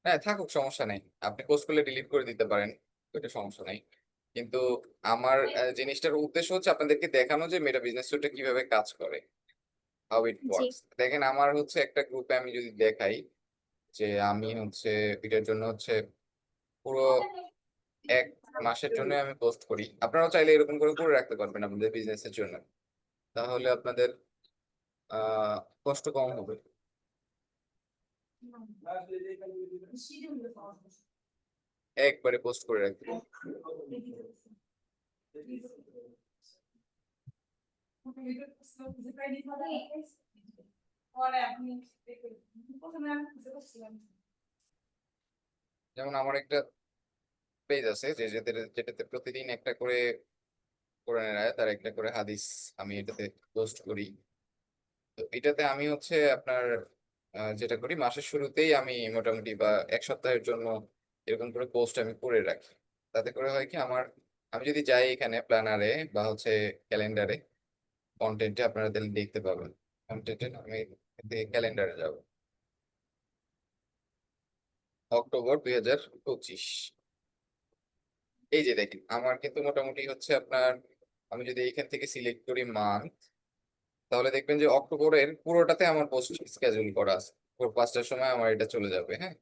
হ্যাঁ থাকুক, সমস্যা নেই, আপনি পোস্ট করলে ডিলিট করে দিতে পারেন, ওইটা সমস্যা নেই। কিন্তু আমার জিনিসটার উদ্দেশ্য হচ্ছে আপনাদেরকে দেখানো যে মেটা বিজনেস সুইটটা কিভাবে কাজ করে, হাউ ইট জি। ওয়ার্কস। দেখেন আমার হচ্ছে একটা গ্রুপে আমি যদি দেখাই যে আমি হচ্ছে এটার জন্য হচ্ছে পুরো 1 মাসের জন্য আমি পোস্ট করি, আপনারাও চাইলে এরকম করে করে রাখতে পারবেন আপনাদের বিজনেসের জন্য, তাহলে আপনাদের আহ কষ্ট কম হবে। একবারে পোস্ট করে রাখবেন। যেমন আমার একটা পেজ আছে যে যেটাতে প্রতিদিন একটা করে কোরআনের আয়াত আর একটা করে হাদিস আমি এটাতে পোস্ট করি। তো এটাতে আমি হচ্ছে আপনার যেটা করি মাসের শুরুতেই আমি মোটামুটি বা 1 সপ্তাহের জন্য এরকম করে পোস্ট আমি করে রাখি। তাতে করে হয় কি আমার, আমি যদি যাই এখানে প্ল্যানারে বা হচ্ছে ক্যালেন্ডারে কন্টেন্টে আপনারা তাহলে দেখতে পাবেন। কন্টেন্টে আমি ক্যালেন্ডারে যাব, অক্টোবর 2025। এই যে দেখেন আমার কিন্তু মোটামুটি হচ্ছে আপনার, আমি যদি এইখান থেকে সিলেক্ট করি মান্থ, তাহলে দেখবেন যে অক্টোবরের পুরোটাতে আমার পোস্ট স্কেজুল করা আছে, ভোর 5টার সময় আমার এটা চলে যাবে। হ্যাঁ,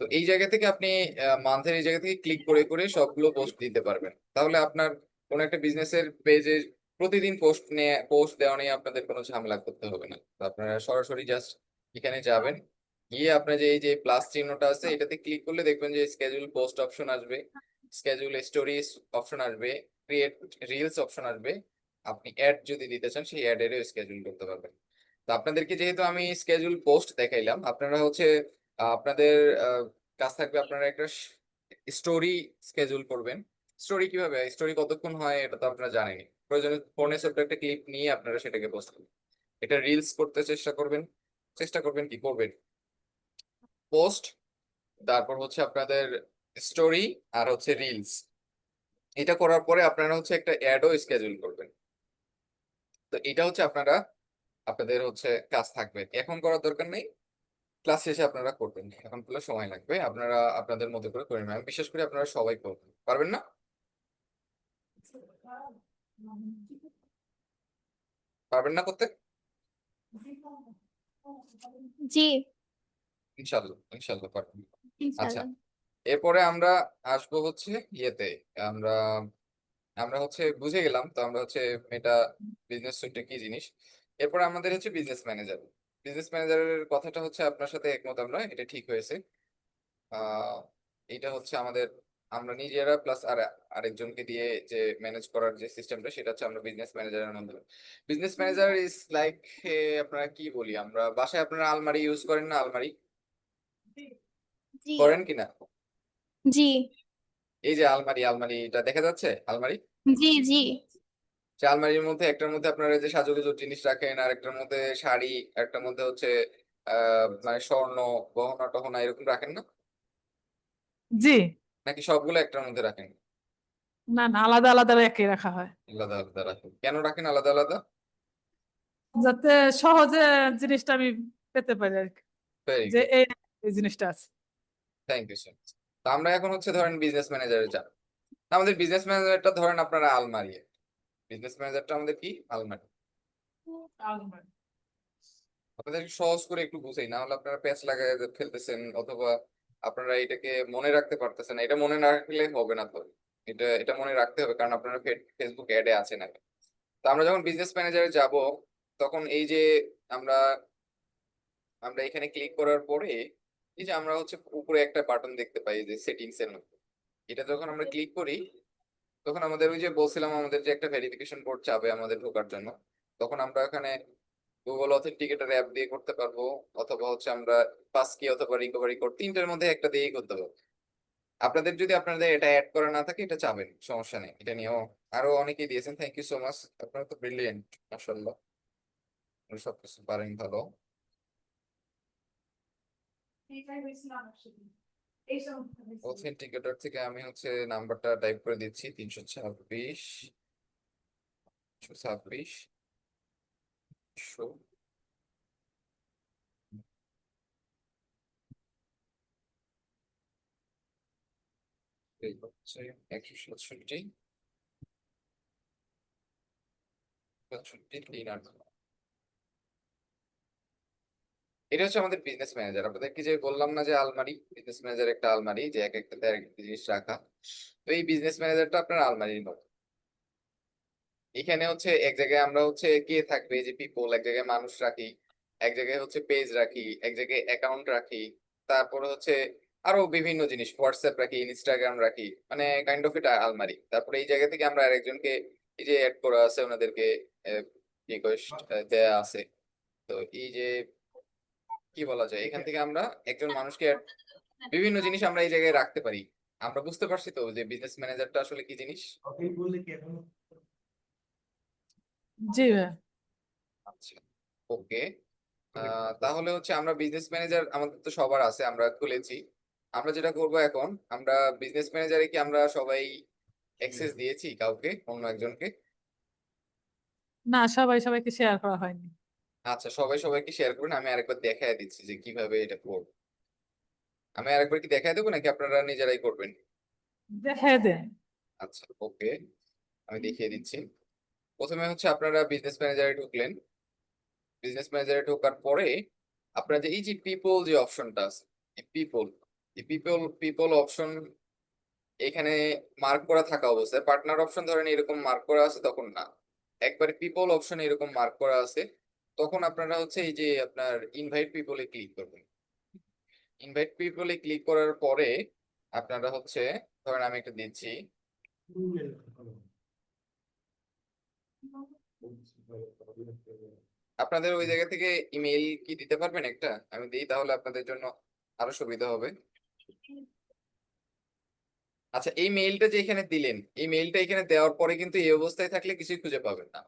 তো এই জায়গা থেকে আপনি মান্থের এই জায়গা থেকে ক্লিক করে করে সবগুলো পোস্ট দিতে পারবেন, তাহলে আপনার কোনো একটা বিজনেসের পেজে প্রতিদিন পোস্ট দেওয়া নিয়ে আপনাদের কোনো ঝামেলা করতে হবে না। তো আপনারা সরাসরি জাস্ট এখানে যাবেন, গিয়ে আপনার যে এই যে প্লাস চিহ্নটা আছে এটাতে ক্লিক করলে দেখবেন যে স্কেজুল পোস্ট অপশন আসবে, স্কেজুল স্টোরিজ অপশন আসবে, ক্রিয়েট রিলস অপশন আসবে। আপনি অ্যাড যদি দিতে চান সেই অ্যাডেরও স্কেজুল করতে পারবেন। তো আপনাদেরকে যেহেতু আমি স্কেজুল পোস্ট দেখাইলাম, আপনারা হচ্ছে আপনাদের কাজ থাকবে আপনারা একটা স্টোরি স্কেজুল করবেন। স্টোরি কিভাবে, স্টোরি কতক্ষণ হয় এটা তো আপনারা জানেনই, প্রয়োজনে ফোনে ছোট্ট একটা ক্লিপ নিয়ে আপনারা সেটাকে পোস্ট করবেন। এটা রিলস করতে চেষ্টা করবেন কি করবেন, পোস্ট, তারপর হচ্ছে আপনাদের স্টোরি, আর হচ্ছে রিলস। এটা করার পরে আপনারা হচ্ছে একটা অ্যাডও স্কেজুল করবেন। তো এটা হচ্ছে আপনাদের হচ্ছে কাজ থাকবে, এখন করার দরকার নেই, ক্লাস শেষে আপনারা করবেন, এখন করলে সময় লাগবে, আপনারা আপনাদের মতো করে করে নেবেন, আমি বিশ্বাস করি আপনারা সবাই করবেন, পারবেন না? পারবেন না করতে? জি, ইনশাল্লাহ ইনশাল্লাহ পারবেন। আচ্ছা, ইনশাল্লাহ। এরপরে আমরা আসবো হচ্ছে ইয়েতে, আমরা আমরা হচ্ছে বুঝে গেলাম, তো আমরা হচ্ছে মেটা বিজনেস সুইটটা কি জিনিস। এরপরে আমাদের হচ্ছে বিজনেস ম্যানেজার। বিজনেস ম্যানেজারের কথাটা হচ্ছে আপনার সাথে একমত আমরা, এটা ঠিক হয়েছে। আহ এটা হচ্ছে আমাদের আমরা নিজেরা প্লাস আরেকজনকে দিয়ে যে ম্যানেজ করার যে সিস্টেমটা সেটা হচ্ছে আমরা বিজনেস ম্যানেজারের মাধ্যমে। বিজনেস ম্যানেজার ইজ লাইক, আপনারা কি বলি, আমরা বাসায় আপনারা আলমারি ইউজ করেন না? আলমারি জি করেন কিনা? জি এই যে আলমারিটা দেখা যাচ্ছে, আলমারি, জি জি সে আলমারির মধ্যে একটার মধ্যে আপনারা যে সাজুগুজুর জিনিস রাখেন, আর একটার মধ্যে শাড়ি, একটার মধ্যে হচ্ছে মানে স্বর্ণ গহনা টহনা এরকম রাখেন না? জি, নাকি সবগুলো একটার মধ্যে রাখেন? না না, আলাদা আলাদা রেখে রাখা হয় আলাদা আলাদা রাখেন, কেন রাখেন আলাদা আলাদা? যাতে সহজে জিনিসটা আমি পেতে পারি আর কি, ভেরি যে গুড, এই জিনিসটা আছে। Thank you so much. তো আমরা এখন হচ্ছে ধরেন বিজনেস ম্যানেজারে যাব। আমাদের বিজনেস ম্যানেজারটা ধরেন আপনারা আলমারি, বিজনেস ম্যানেজারটা আমাদের কি আলমারি। আলমারি। আপনাদের সহজ করে একটু বুঝাই, না হলে আপনারা প্যাচ লাগায় ফেলতেছেন, অথবা আপনারা এটাকে মনে রাখতে পারতেছেন না। এটা মনে না রাখলে হবে না তো, এটা এটা মনে রাখতে হবে, কারণ আপনারা ফেসবুক অ্যাডে আছেন আগে। তো আমরা যখন বিজনেস ম্যানেজারে যাব, তখন এই যে আমরা আমরা এখানে ক্লিক করার পরে এই যে আমরা হচ্ছে উপরে একটা বাটন দেখতে পাই যে সেটিংস এর মধ্যে, এটা যখন আমরা ক্লিক করি তখন আমাদের ওই যে বলছিলাম আমাদের যে একটা ভেরিফিকেশন কোড চাবে আমাদের ঢোকার জন্য, তখন আমরা এখানে গুগল অথেন্টিকেটর অ্যাপ দিয়ে করতে পারবো, অথবা হচ্ছে আমরা পাস কি অথবা রিকভারি কোড, তিনটার মধ্যে একটা দিয়েই করতে পারবো। আপনাদের যদি আপনাদের এটা অ্যাড করা না থাকে এটা চাবেন, সমস্যা নেই, এটা নিয়েও আরো অনেকেই দিয়েছেন। থ্যাংক ইউ সো মাচ, আপনারা তো ব্রিলিয়েন্ট, মাশাআল্লাহ, সবকিছু পারেন ভালো। অথেন্টিকেটর থেকে আমি হচ্ছে নাম্বারটা টাইপ করে দিচ্ছি 326 এই হচ্ছে 167 এটা হচ্ছে আমাদের বিজনেস ম্যানেজার। আপনাদেরকে যে বললাম না যে আলমারি, বিজনেস ম্যানেজার একটা আলমারি, যে এক একটাতে এক একটা জিনিস রাখা। তো এই বিজনেস ম্যানেজারটা আপনার আলমারির মতো। এখানে হচ্ছে এক জায়গায় আমরা হচ্ছে কে থাকবে, যে পিপল, এক জায়গায় মানুষ রাখি, এক জায়গায় হচ্ছে পেজ রাখি, এক জায়গায় অ্যাকাউন্ট রাখি, তারপরে হচ্ছে আরো বিভিন্ন জিনিস, হোয়াটসঅ্যাপ রাখি, ইনস্টাগ্রাম রাখি, মানে কাইন্ড অফ এটা আলমারি। তারপরে এই জায়গা থেকে আমরা আরেকজনকে এই যে অ্যাড করা আছে, ওনাদেরকে রিকোয়েস্ট দেয়া আছে। তো এই যে কি বলা যায়, এখান থেকে আমরা একজন মানুষকে বিভিন্ন জিনিস আমরা এই জায়গায় রাখতে পারি। আমরা বুঝতে পারছি তো যে বিজনেস ম্যানেজারটা আসলে কি জিনিস? জি ভাইয়া। আচ্ছা, ওকে। তাহলে হচ্ছে আমরা বিজনেস ম্যানেজার আমাদের তো সবার আছে, আমরা খুলেছি। আমরা যেটা করব এখন, আমরা বিজনেস ম্যানেজারে কি আমরা সবাই অ্যাক্সেস দিয়েছি কাউকে, অন্য একজনকে? না, সবাইকে শেয়ার করা হয়নি। আচ্ছা, সবাই সবাইকে শেয়ার করুন, আমি আরেকবার দেখায় দিচ্ছি যে কিভাবে এটা করব। আমি আরেকবার কি দেখায় দেবো নাকি আপনারা নিজেরাই করবেন? দেখাই দেন। আচ্ছা, ওকে, আমি দেখিয়ে দিচ্ছি। প্রথমে হচ্ছে আপনারা বিজনেস ম্যানেজারে ঢুকলেন। বিজনেস ম্যানেজারে ঢোকার পরে আপনার যে এই যে পিপল যে অপশনটা আছে, এই পিপল অপশন এখানে মার্ক করা থাকা অবস্থায়, পার্টনার অপশন ধরেন এরকম মার্ক করা আছে তখন না, একবারে পিপল অপশন এরকম মার্ক করা আছে, তখন আপনারা হচ্ছে এই যে আপনার ইনভাইট পিপলে ক্লিক করবেন। ইনভাইট পিপলে ক্লিক করার পরে আপনারা হচ্ছে ধরেন আমি একটা দিচ্ছি, আপনাদের ওই জায়গা থেকে ইমেইল কি দিতে পারবেন একটা? আমি দিই তাহলে আপনাদের জন্য আরো সুবিধা হবে। আচ্ছা, এই মেইলটা যে এখানে দিলেন, এই মেইলটা এখানে দেওয়ার পরে কিন্তু এই অবস্থায় থাকলে কিছুই খুঁজে পাবেন না।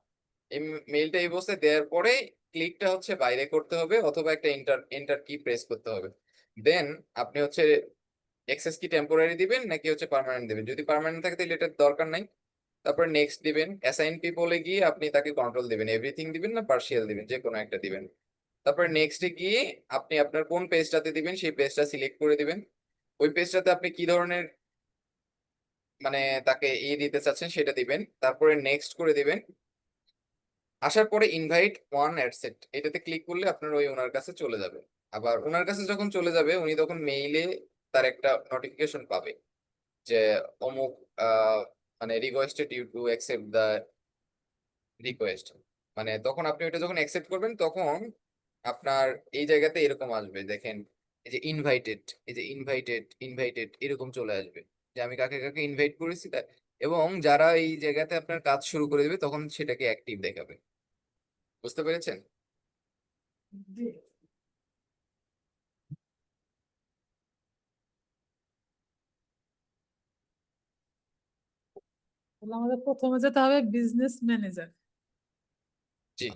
এই মেইলটা এই অবস্থায় দেওয়ার পরে ক্লিকটা হচ্ছে বাইরে করতে হবে, অথবা একটা এন্টার কি প্রেস করতে হবে। দেন আপনি হচ্ছে অ্যাক্সেস কি টেম্পোরারি দিবেন নাকি হচ্ছে পার্মানেন্ট দিবেন। যদি পার্মানেন্ট থাকে তাহলে এটার দরকার নাই। তারপর নেক্সট দিবেন। অ্যাসাইন পিপলে গিয়ে আপনি তাকে কন্ট্রোল দিবেন, এভরিথিং দিবেন না পার্শিয়াল দিবেন, যে কোনো একটা দিবেন। তারপর নেক্সটে গিয়ে আপনি আপনার কোন পেজটাতে দিবেন সেই পেজটা সিলেক্ট করে দিবেন। ওই পেজটাতে আপনি কি ধরনের মানে তাকে দিতে চাচ্ছেন সেটা দিবেন, তারপরে নেক্সট করে দিবেন। আসার পরে ইনভাইট ওয়ান অ্যাডসেট এটাতে ক্লিক করলে আপনার ওই ওনার কাছে চলে যাবে। আবার ওনার কাছে যখন চলে যাবে উনি তখন মেইলে তার একটা নোটিফিকেশন পাবে যে অমুক মানে requested you to accept the request. মানে তখন আপনি ওটা যখন অ্যাকসেপ্ট করবেন তখন আপনার এই জায়গাতে এরকম আসবে, দেখেন এই যে ইনভাইটেড, এই যে ইনভাইটেড এরকম চলে আসবে। যে আমি কাকে কাকে ইনভাইট করেছি এবং যারা এই জায়গাতে আপনার কাজ শুরু করে দেবে তখন সেটাকে অ্যাক্টিভ দেখাবে। বুঝতে পেরেছেন? জি। তাহলে আমাদের প্রথমে যেতে হবে বিজনেস ম্যানেজার। জি।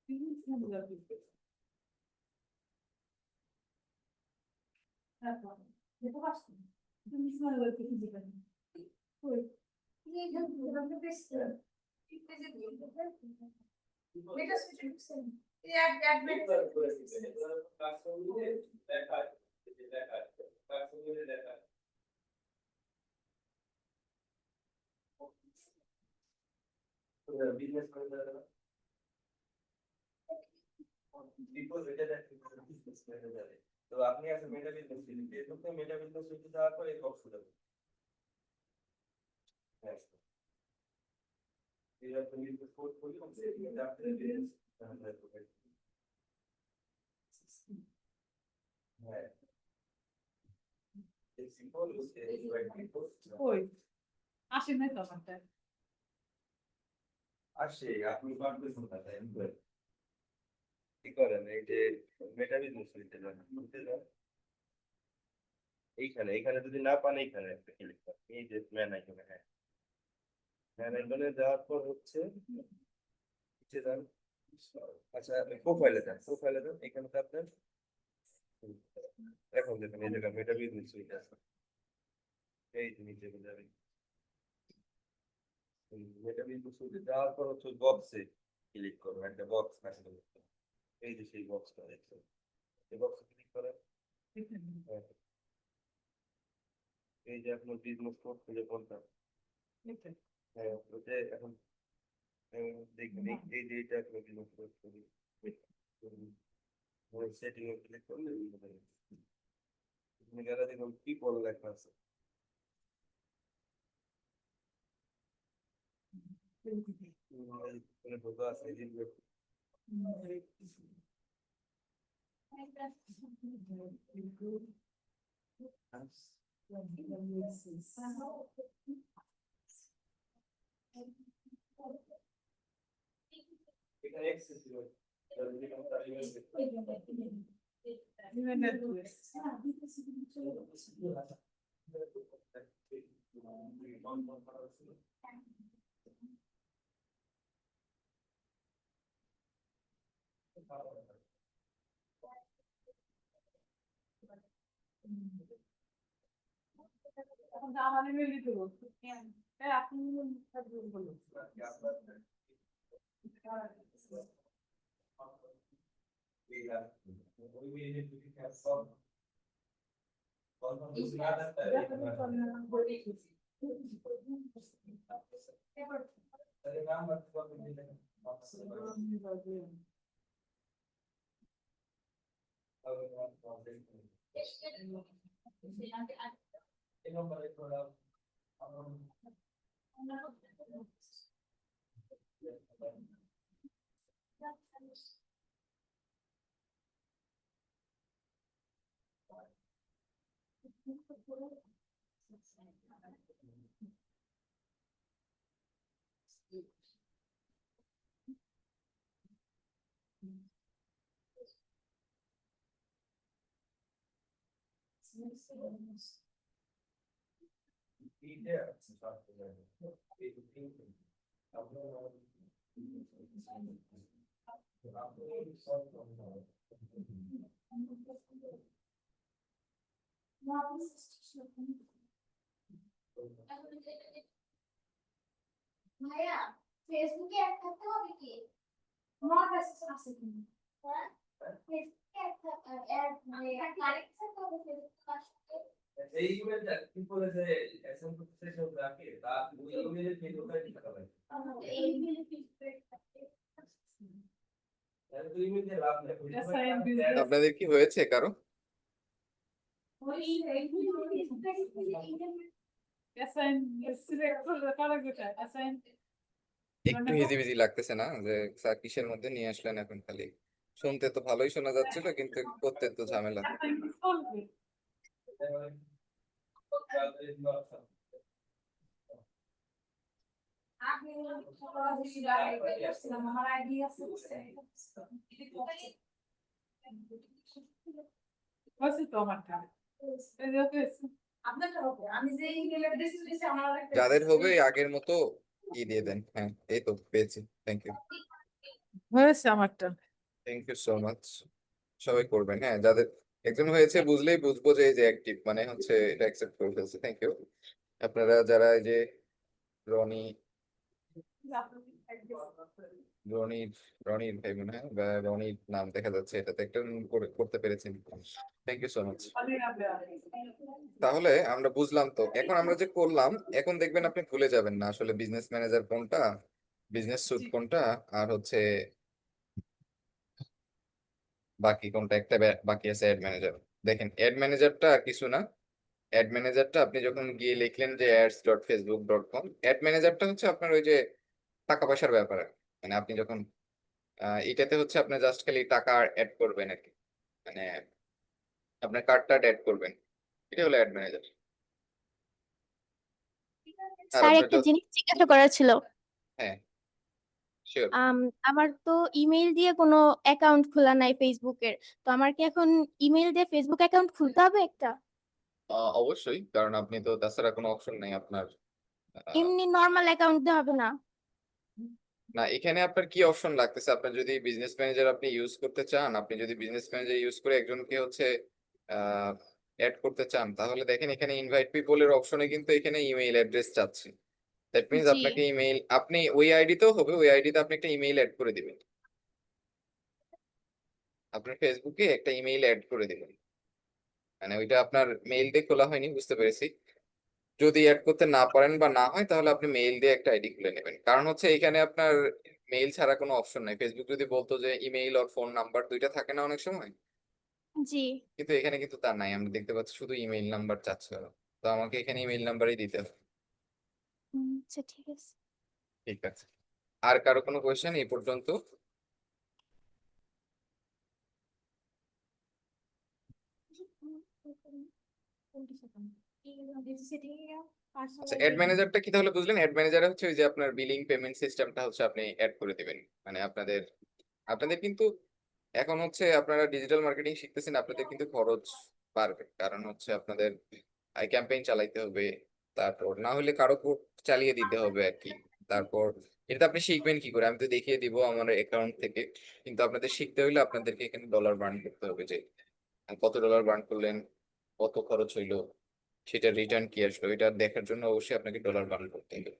বিজনেস ম্যানেজার তারপর যেটা পারছি বিজনেস ম্যানেজার কি দিবেন ওই এই যে আমরা বেশ পেজে দিয়ে মেটা সিস্টেম এই অ্যাড বিজনেস করে তো আপনি আছেন মেটা বিজনেস ফেসবুক থেকে মেটা বিজনেস সুইচে যাওয়ার পরে এই বক্স দেবেন। হ্যাঁ এই আপনি বিজনেস কোড করি আপনি বিজনেস হ্যাঁ এই সিম্পল ওই আসে না তো আমারটা আসে আপনি পারবেন না তাই কি করেন এই যে মেটা বিজনেস সুইচে যান এইখানে এইখানে যদি না পান এইখানে একটা ক্লিক করেন এই যে ম্যান আইকনে হ্যাঁ ম্যান আইকনে যাওয়ার পর হচ্ছে নিচে যান আচ্ছা প্রোফাইলে যান এখানে আপনার এখন দেখেন এই জায়গায় মেটা বিজনেস সুইচ আছে এই যে নিচে যাবেন মেটা বিজনেস সুইচে যাওয়ার পর হচ্ছে বক্সে ক্লিক করুন একটা বক্স আছে এই যে সেই বক্সটা দেখছেন এই বক্সে ক্লিক করেন হ্যাঁ। এই যে আপনার বিজনেস কোড খুঁজে কোনটা হ্যাঁ ওটা এখন দেখবেন এই যে এটা আপনার বিজনেস কোড সেটিং এ ক্লিক করলে আপনি গেলে দেখুন পিপল লেখা আছে এখানে ঢোকা আছে এই যে এখানে এক্সেস ছিল এখন আমাদের মিলিত বলছি হ্যাঁ আপনি বলুন ভাইয়া ফেসবুকে অ্যাড থাকতে হবে কি? নট আছে কিন্তু হ্যাঁ ফেসবুকে অ্যাড মানে কানেক্ট থাকতে হবে ফেসবুক এই ইমেলটা কি বলে যে এসএম করতে সব রাখে তা ওই ইমেলের ফেসবুকটা ঠিক হবে এই মিলে ফেসবুক তাহলে তুই ইমেল দিয়ে লাভ নেই Assign business. আপনাদের কি হয়েছে কারো? Assign select করা কোথায়? Assign একটু হিজিবিজি লাগতেছে না যে স্যার কিসের মধ্যে নিয়ে আসলেন এখন খালি? শুনতে তো ভালোই শোনা যাচ্ছিল কিন্তু করতে তো ঝামেলা। assign solve. আমার আইডি আছে হয়েছে তো আমারটা। এই যে হয়েছে। আপনারটা হবে আমি যে ইমেল অ্যাড্রেস দিয়েছি আমার আরেকটা যাদের হবে আগের মতো ই দিয়ে দেন। হ্যাঁ এই তো পেয়েছি, থ্যাংক ইউ। হয়েছে আমারটা। Thank you so much. সবাই করবেন, হ্যাঁ যাদের একজন হয়েছে বুঝলেই বুঝবো যে এই যে অ্যাক্টিভ মানে হচ্ছে এটা অ্যাকসেপ্ট করে ফেলছে, থ্যাংক ইউ। আপনারা যারা এই যে রনি রনির রনির ভাই মনে হয় বা রনির নাম দেখা যাচ্ছে, এটাতে একটা করতে পেরেছেন, থ্যাংক ইউ সো মাচ। তাহলে আমরা বুঝলাম তো, এখন আমরা যে করলাম এখন দেখবেন আপনি ভুলে যাবেন না আসলে বিজনেস ম্যানেজার কোনটা, বিজনেস স্যুট কোনটা, আর হচ্ছে বাকি কোনটা একটা বাকি আছে অ্যাড ম্যানেজার। দেখেন অ্যাড ম্যানেজারটা আর কিছু না, অ্যাড ম্যানেজারটা আপনি যখন গিয়ে লিখলেন যে ads.facebook.com, অ্যাড ম্যানেজারটা হচ্ছে আপনার ওই যে টাকা পয়সার ব্যাপারে, মানে আপনি যখন এটাতে হচ্ছে আপনি জাস্ট খালি টাকা অ্যাড করবেন আর কি, মানে আপনার কার্ডটা অ্যাড করবেন, এটা হলো অ্যাড ম্যানেজার। আর স্যার আপনার একটা জিনিস জিজ্ঞাসা করার ছিল। হ্যাঁ শিওর, আমার তো ইমেইল দিয়ে কোনো অ্যাকাউন্ট খোলা নাই ফেসবুকের, তো আমার কি এখন ইমেইল দিয়ে ফেসবুক অ্যাকাউন্ট খুলতে হবে একটা? অবশ্যই, কারণ আপনি তো তাছাড়া কোনো অপশন নাই আপনার। আহ, এমনি নর্মাল অ্যাকাউন্ট দিয়ে হবে না? না এখানে আপনার কি অপশন লাগতেছে, আপনার যদি বিজনেস ম্যানেজার আপনি ইউজ করতে চান, আপনি যদি বিজনেস ম্যানেজার ইউজ করে একজনকে হচ্ছে অ্যাড করতে চান, তাহলে দেখেন এখানে ইনভাইট পিপলের অপশনে কিন্তু এখানে ইমেইল অ্যাড্রেস চাচ্ছে। দ্যাট মিনস জি আপনাকে ইমেইল, আপনি ওই আইডিতেও হবে, ওই আইডিতে আপনি একটা ইমেইল অ্যাড করে দিবেন, আপনার ফেসবুকে একটা ইমেইল অ্যাড করে দিবেন, মানে ওইটা আপনার মেইল দিয়ে খোলা হয়নি বুঝতে পেরেছি। যদি অ্যাড করতে না পারেন বা না হয় তাহলে আপনি মেইল দিয়ে একটা আইডি খুলে নেবেন, কারণ হচ্ছে এখানে আপনার মেইল ছাড়া কোনো অপশন নাই। ফেসবুক যদি বলতো যে ইমেইল আর ফোন নাম্বার দুইটা থাকে না অনেক সময়, জি কিন্তু এখানে কিন্তু তা নাই, আমরা দেখতে পাচ্ছি শুধু ইমেইল নাম্বার চাচ্ছে ওরা। তো আমাকে এখানে ইমেইল নাম্বারই দিতে হবে। আচ্ছা ঠিক আছে। ঠিক আছে, আর কারো কোনো কোয়েশ্চেন এই পর্যন্ত? আচ্ছা অ্যাড ম্যানেজারটা কি তাহলে বুঝলেন? অ্যাড ম্যানেজারে হচ্ছে ওই যে আপনার বিলিং পেমেন্ট সিস্টেমটা হচ্ছে আপনি অ্যাড করে দিবেন, মানে আপনাদের আপনাদের কিন্তু এখন হচ্ছে আপনারা ডিজিটাল মার্কেটিং শিখতেছেন, আপনাদের কিন্তু খরচ বাড়বে, কারণ হচ্ছে আপনাদের ক্যাম্পেইন চালাইতে হবে, তারপর না হলে কারো চালিয়ে দিতে হবে আর কি। তারপর এটা আপনি শিখবেন কি করে, আমি তো দেখিয়ে দিব আমার অ্যাকাউন্ট থেকে, কিন্তু আপনাদের শিখতে হলে আপনাদেরকে এখানে ডলার বার্ন করতে হবে, যে কত ডলার বার্ন করলেন, কত খরচ হইলো, সেটা রিটার্ন কি আসলো, এটা দেখার জন্য অবশ্যই আপনাকে ডলার বার্ন করতে হবে।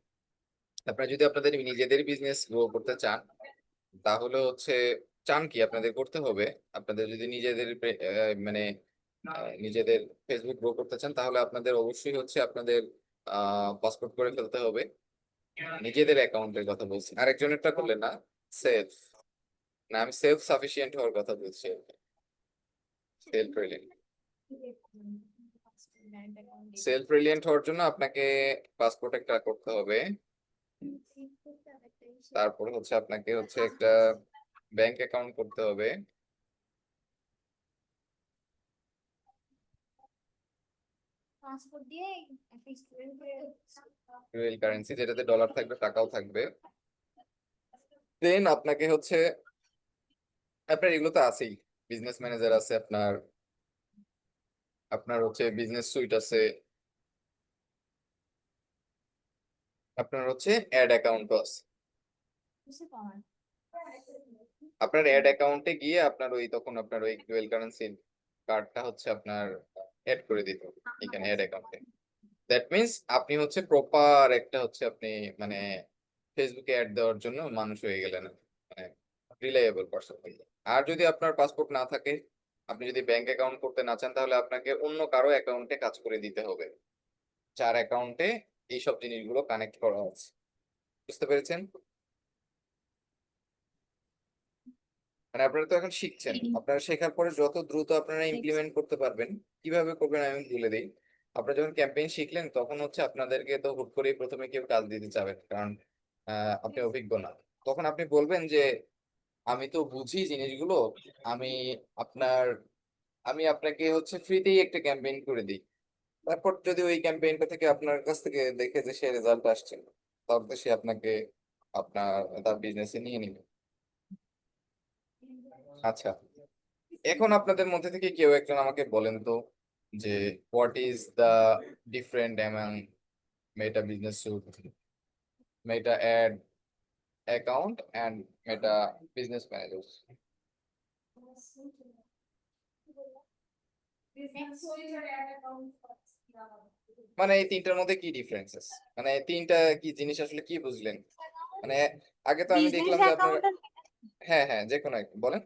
আপনারা যদি আপনাদের নিজেদের বিজনেস গ্রো করতে চান, তাহলে হচ্ছে চান কি আপনাদের করতে হবে, আপনাদের যদি নিজেদের মানে নিজেদের ফেসবুক গ্রো করতে চান, তাহলে আপনাদের অবশ্যই হচ্ছে আপনাদের পাসপোর্ট করে ফেলতে হবে। নিজেদের অ্যাকাউন্টের কথা বলছি, আরেকজনেরটা করলেন না, সেলফ, না আমি সেলফ সাফিসিয়েন্ট হওয়ার কথা বলছি, সেলফ রিলেটেড। সেলফ রিলিয়েন্ট হওয়ার জন্য আপনাকে পাসপোর্ট একটা করতে হবে, তারপর হচ্ছে আপনাকে হচ্ছে একটা ব্যাংক অ্যাকাউন্ট করতে হবে, পাসপোর্ট দিয়ে একটা স্টুডেন্টের রিয়েল কারেন্সি যেটাতে ডলার থাকবে, টাকাও থাকবে। দেন আপনাকে হচ্ছে আপনার এগুলো তো আছেই, বিজনেস ম্যানেজার আছে আপনার, আপনার হচ্ছে বিজনেস সুইট আছে, আপনার হচ্ছে অ্যাড অ্যাকাউন্ট আছে। আপনার অ্যাড অ্যাকাউন্টে গিয়ে আপনার ওই তখন আপনার ওই ডুয়েল কারেন্সির কার্ডটা হচ্ছে আপনার অ্যাড করে দিতে হবে এখানে অ্যাড অ্যাকাউন্টে। দ্যাট মিন্স আপনি হচ্ছে প্রপার একটা হচ্ছে আপনি মানে ফেসবুকে অ্যাড দেওয়ার জন্য মানুষ হয়ে গেলেন, মানে রিলায়েবল পারসন। আর যদি আপনার পাসপোর্ট না থাকে, আপনি যদি ব্যাংক অ্যাকাউন্ট করতে না চান, তাহলে আপনাকে অন্য কারো অ্যাকাউন্টে কাজ করে দিতে হবে, যার অ্যাকাউন্টে এইসব জিনিসগুলো কানেক্ট করা আছে। বুঝতে পেরেছেন? মানে আপনারা তো এখন শিখছেন, আপনারা শেখার পরে যত দ্রুত আপনারা ইমপ্লিমেন্ট করতে পারবেন, কিভাবে করবেন আমি বলে দিই। আপনারা যখন ক্যাম্পেইন শিখলেন তখন হচ্ছে আপনাদেরকে তো হুট করেই প্রথমে কেউ কাজ দিতে চাবেন, কারণ আপনি অভিজ্ঞ না। তখন আপনি বলবেন যে আমি তো বুঝি জিনিসগুলো, আমি আপনার আমি আপনাকে হচ্ছে ফ্রিতেই একটা ক্যাম্পেইন করে দিই। তারপর যদি ওই ক্যাম্পেইনটা থেকে আপনার কাছ থেকে দেখে যে সে রেজাল্ট আসছে, তারপর সে আপনাকে আপনার তার বিজনেসে নিয়ে নিবে। আচ্ছা, এখন আপনাদের মধ্যে থেকে কেউ একজন আমাকে বলেন তো যে what is the different among Meta business suit, Meta ad account and Meta business manager. মানে এই তিনটার মধ্যে কি ডিফারেন্সেস, মানে এই তিনটা কি জিনিস আসলে কি বুঝলেন? মানে আগে তো আমি বিজনেস দেখলাম যে আপনার, অ্যাকাউন্ট হ্যাঁ হ্যাঁ যে কোনো একটা বলেন।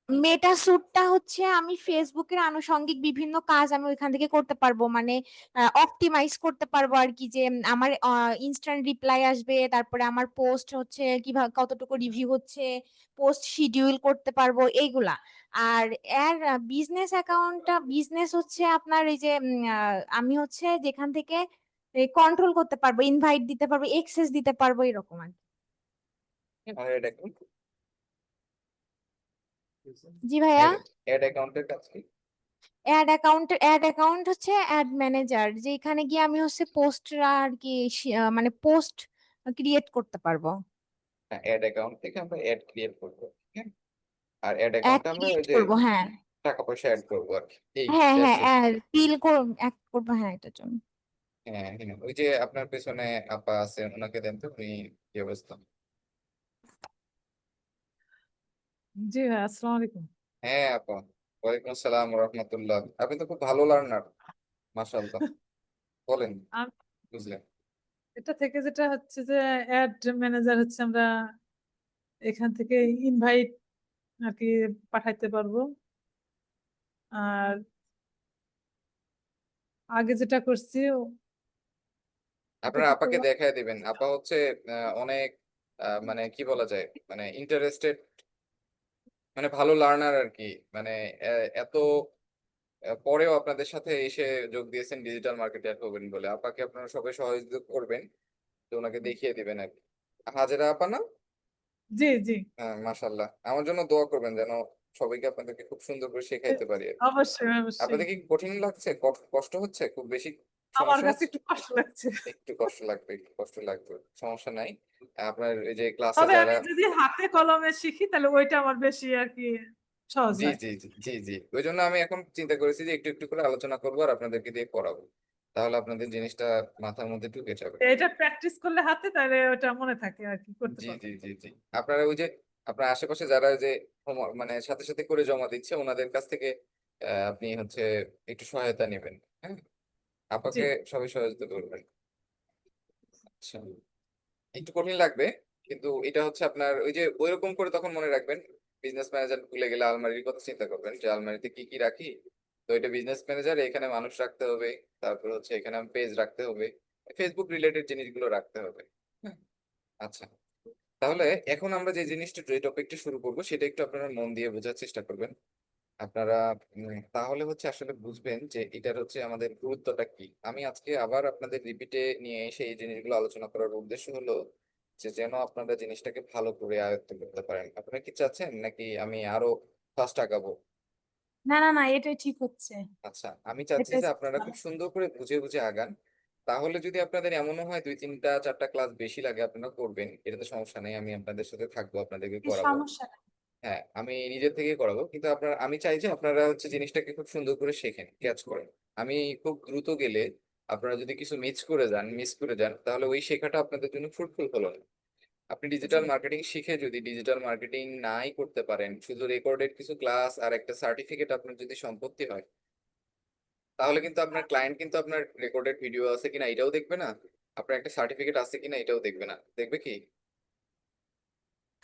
মেটা স্যুটটা হচ্ছে আমি ফেসবুকের আনুষঙ্গিক বিভিন্ন কাজ আমি ওইখান থেকে করতে পারবো, মানে অপটিমাইজ করতে পারবো আর কি, যে আমার ইনস্ট্যান্ট রিপ্লাই আসবে, তারপরে আমার পোস্ট হচ্ছে কিভাবে কতটুকু রিভিউ হচ্ছে, পোস্ট শিডিউল করতে পারবো এইগুলা। আর এর বিজনেস অ্যাকাউন্টটা বিজনেস হচ্ছে আপনার এই যে আমি হচ্ছে যেখান থেকে কন্ট্রোল করতে পারবো, ইনভাইট দিতে পারবো, এক্সেস দিতে পারবো, এরকম আর কি। আর অ্যাড অ্যাকাউন্ট, জি ভাইয়া। অ্যাড অ্যাকাউন্টের কাজ কি? অ্যাড অ্যাকাউন্ট হচ্ছে অ্যাড ম্যানেজার, যেখানে গিয়ে আমি হচ্ছে পোস্ট আর কি মানে পোস্ট ক্রিয়েট করতে পারবো, অ্যাড অ্যাকাউন্ট থেকে আমরা অ্যাড ক্রিয়েট করবো, হ্যাঁ। আর অ্যাড অ্যাড অ্যাকাউন্টে আমরা ওই ক্রিয়েট যে করবো। হ্যাঁ টাকা পয়সা অ্যাড করবো আর কি, এই হ্যাঁ দ্যাটস হ্যাঁ, ইট। বিল অ্যাড করবো, হ্যাঁ এটার জন্য। হ্যাঁ হ্যাঁ, ওই যে আপনার পেছনে আপা আছে, ওনাকে দেন তো, উনি কি অবস্থা? জি ভাই, আসসালামু আলাইকুম। হ্যাঁ আপা, ওয়ালাইকুম আসসালাম রহমতুল্লাহ। আপনি তো খুব ভালো লার্নার, মাশাআল্লাহ। বলেন, আম- বুঝলেন? এটা থেকে যেটা হচ্ছে যে অ্যাড ম্যানেজার হচ্ছে আমরা এখান থেকে ইনভাইট আর কি পাঠাইতে পারবো। আর আগে যেটা করছি আপনারা ওটাতে আপাকে দেখায় দিবেন, আপা হচ্ছে অনেক মানে কি বলা যায়, মানে ইন্টারেস্টেড, মানে ভালো লার্নার আর কি। মানে এত পরেও আপনাদের সাথে এসে যোগ দিয়েছেন ডিজিটাল মার্কেটার হবেন বলে। আপাকে আপনারা সবাই সহযোগিতা করবেন, তো ওনাকে দেখিয়ে দিবেন আর কি। হাজেরা আপা না? জি জি, হ্যাঁ মাশাল্লাহ, আমার জন্য দোয়া করবেন যেন সবাইকে আপনাদেরকে খুব সুন্দর করে শেখাইতে পারি আর কি। অবশ্যই অবশ্যই। আপনাদের কি কঠিন লাগছে, কষ্ট হচ্ছে, খুব বেশি আমার সমস্যা কাছে হচ্ছে? একটু কষ্ট লাগছে, একটু কষ্ট লাগবে, একটু কষ্ট লাগবে, সমস্যা নাই। আপনার এই যে ক্লাসে তবে যারা, আমি যদি হাতে কলমে শিখি তাহলে ওইটা আমার বেশি আর কি সহজ জি হয়। জি জি জি জি, ওই জন্য আমি এখন চিন্তা করেছি যে একটু একটু করে আলোচনা করবো আর আপনাদেরকে দিয়ে পড়াবো, তাহলে আপনাদের জিনিসটা মাথার মধ্যে ঢুকে যাবে। এটা প্র্যাকটিস করলে হাতে তাহলে ওটা মনে থাকে আর কি, করতে জি পারবো। জি জি জি, আপনারা ওই যে আপনার আশেপাশে যারা যে মানে সাথে সাথে করে জমা দিচ্ছে, ওনাদের কাছ থেকে আপনি হচ্ছে একটু সহায়তা নেবেন, হ্যাঁ। জি, আপনাকে সবাই সহযোগিতা করবেন। আচ্ছা, একটু কঠিন লাগবে, কিন্তু এটা হচ্ছে আপনার ওই যে ওইরকম করে তখন মনে রাখবেন। বিজনেস ম্যানেজার ভুলে গেলে আলমারির কথা চিন্তা করবেন যে আলমারিতে কি কি রাখি। তো এটা বিজনেস ম্যানেজার, এখানে মানুষ রাখতে হবে, তারপর হচ্ছে এখানে পেজ রাখতে হবে, ফেসবুক রিলেটেড জিনিসগুলো রাখতে হবে, হ্যাঁ। আচ্ছা, তাহলে এখন আমরা যে জিনিসটা যে টপিকটা শুরু করবো সেটা একটু আপনারা মন দিয়ে বোঝার চেষ্টা করবেন। আপনারা তাহলে হচ্ছে আসলে বুঝবেন যে এটার হচ্ছে আমাদের গুরুত্বটা কি। আমি আজকে আবার আপনাদের রিপিটে নিয়ে এসে এই জিনিসগুলো আলোচনা করার উদ্দেশ্য হলো যে যেন আপনারা জিনিসটাকে ভালো করে আয়ত্ত করতে পারেন। আপনারা কি চাচ্ছেন নাকি আমি আরো ফাস্ট আগাবো? না না না, এটাই ঠিক হচ্ছে। আচ্ছা, আমি চাচ্ছি এটাই যে আপনারা ভালো। খুব সুন্দর করে বুঝে বুঝে আগান। তাহলে যদি আপনাদের এমনও হয় 2-3টা 4টা ক্লাস বেশি লাগে, আপনারা করবেন, এটাতে সমস্যা নেই। আমি আপনাদের সাথে থাকবো, আপনাদেরকে কি করাবো। সমস্যা নেই। হ্যাঁ, আমি নিজের থেকে করাবো, কিন্তু আমি চাই যে আপনারা হচ্ছে জিনিসটাকে খুব সুন্দর করে শেখেন, ক্যাচ করেন। আমি খুব দ্রুত গেলে আপনারা যদি কিছু মিস করে যান, তাহলে ওই শেখাটা আপনাদের জন্য ফ্রুটফুল হলো না। আপনি জি ডিজিটাল মার্কেটিং শিখে যদি ডিজিটাল মার্কেটিং নাই করতে পারেন, শুধু রেকর্ডেড কিছু ক্লাস আর একটা সার্টিফিকেট আপনার যদি সম্পত্তি হয়, তাহলে কিন্তু আপনার ক্লায়েন্ট কিন্তু আপনার রেকর্ডেড ভিডিও আছে কিনা এটাও দেখবে না, আপনার একটা সার্টিফিকেট আছে কিনা এটাও দেখবে না। দেখবে কি?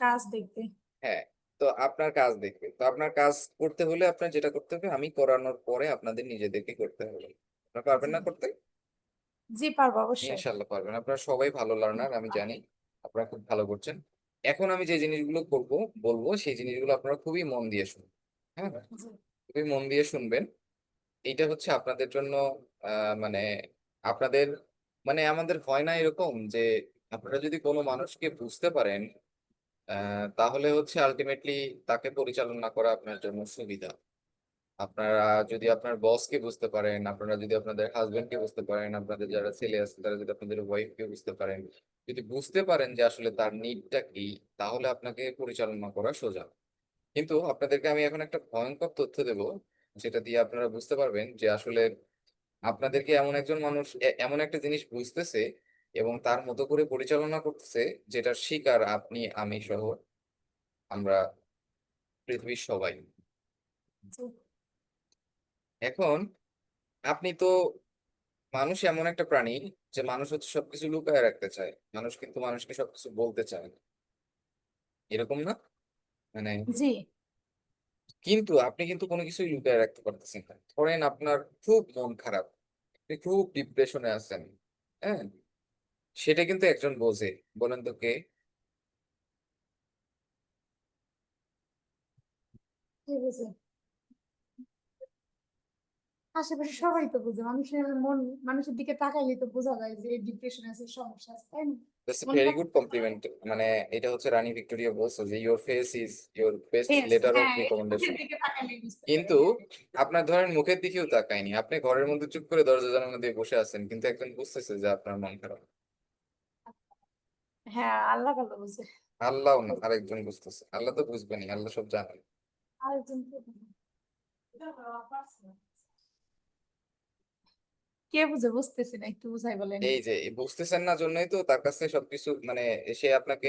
কাজ দেখবে। হ্যাঁ। তো আপনার কাজ দেখবে, তো আপনার কাজ করতে হলে আপনার যেটা করতে হবে, আমি করানোর পরে আপনাদের নিজেদেরকে করতে হবে। আপনারা পারবেন জি না করতে? জি, পারবো অবশ্যই। ইনশাল্লাহ পারবেন। আপনারা সবাই ভালো লার্নার, আমি জানি আপনারা খুব ভালো করছেন। এখন আমি যে জিনিসগুলো বলবো সেই জিনিসগুলো আপনারা খুবই মন দিয়ে শুনুন। হ্যাঁ, জি খুবই মন দিয়ে শুনবেন। এইটা হচ্ছে আপনাদের জন্য মানে আপনাদের মানে আমাদের হয় না এরকম যে আপনারা যদি কোনো মানুষকে বুঝতে পারেন, তাহলে হচ্ছে আলটিমেটলি তাকে পরিচালনা করা আপনার জন্য সুবিধা। আপনারা যদি আপনার বসকে বুঝতে পারেন, আপনারা যদি আপনাদের হাজবেন্ডকে বুঝতে পারেন, আপনাদের যারা ছেলে আছে তারা যদি আপনাদের ওয়াইফকে বুঝতে পারেন, যদি বুঝতে পারেন যে আসলে তার নিডটা কি, তাহলে আপনাকে পরিচালনা করা সোজা। কিন্তু আপনাদেরকে আমি এখন একটা ভয়ঙ্কর তথ্য দেব, যেটা দিয়ে আপনারা বুঝতে পারবেন যে আসলে আপনাদেরকে এমন একজন মানুষ এমন একটা জিনিস বুঝতেছে এবং তার মতো করে পরিচালনা করতেছে, যেটার শিকার আপনি, আমি সহ আমরা, পৃথিবীর সবাই। জি এখন আপনি তো, মানুষ এমন একটা প্রাণী যে মানুষ হচ্ছে সবকিছু লুকায় রাখতে চায়, মানুষ কিন্তু মানুষকে সবকিছু বলতে চায় না, এরকম না? মানে জি কিন্তু আপনি কিন্তু কোনো কিছুই লুকায় রাখতে পারতেছেন না। ধরেন আপনার খুব মন খারাপ, আপনি খুব ডিপ্রেশনে আছেন, হ্যাঁ, সেটা কিন্তু একজন বোঝে। বলেন তো কে? কে বুঝে? আশেপাশে সবাই তো বুঝে। মানুষের মন, মানুষের দিকে তাকাইলে তো বোঝা যায় যে ডিপ্রেশন আছে, সমস্যা আছে, তাই না? দ্যাটস এ মন ভেরি খারাপ। Good compliment. মানে এটা হচ্ছে রানী ভিক্টোরিয়া বলছে যে your face is your best Yes, letter of হ্যাঁ, এটা মুখের রিকমেন্ডেশন। দিকে তাকাইলে বুঝতে পারে। কিন্তু হ্যাঁ আপনার ধরেন মুখের দিকেও তাকায়নি, আপনি ঘরের মধ্যে চুপ করে দরজা জানালা দিয়ে বসে আছেন, কিন্তু একজন বুঝতেছে যে আপনার মন খারাপ। হ্যাঁ, আল্লাহ ভালো বুঝে। আল্লাহ না, আরেকজন বুঝতেছে। আল্লাহ তো বুঝবেনই, আল্লাহ সব জানেন। আরেকজন কে বুঝে? কে বুঝে? বুঝতেছি না, একটু বুঝাই বলেন। এই যে এই বুঝতেছেন না জন্যই তো তার কাছে সবকিছু মানে সে আপনাকে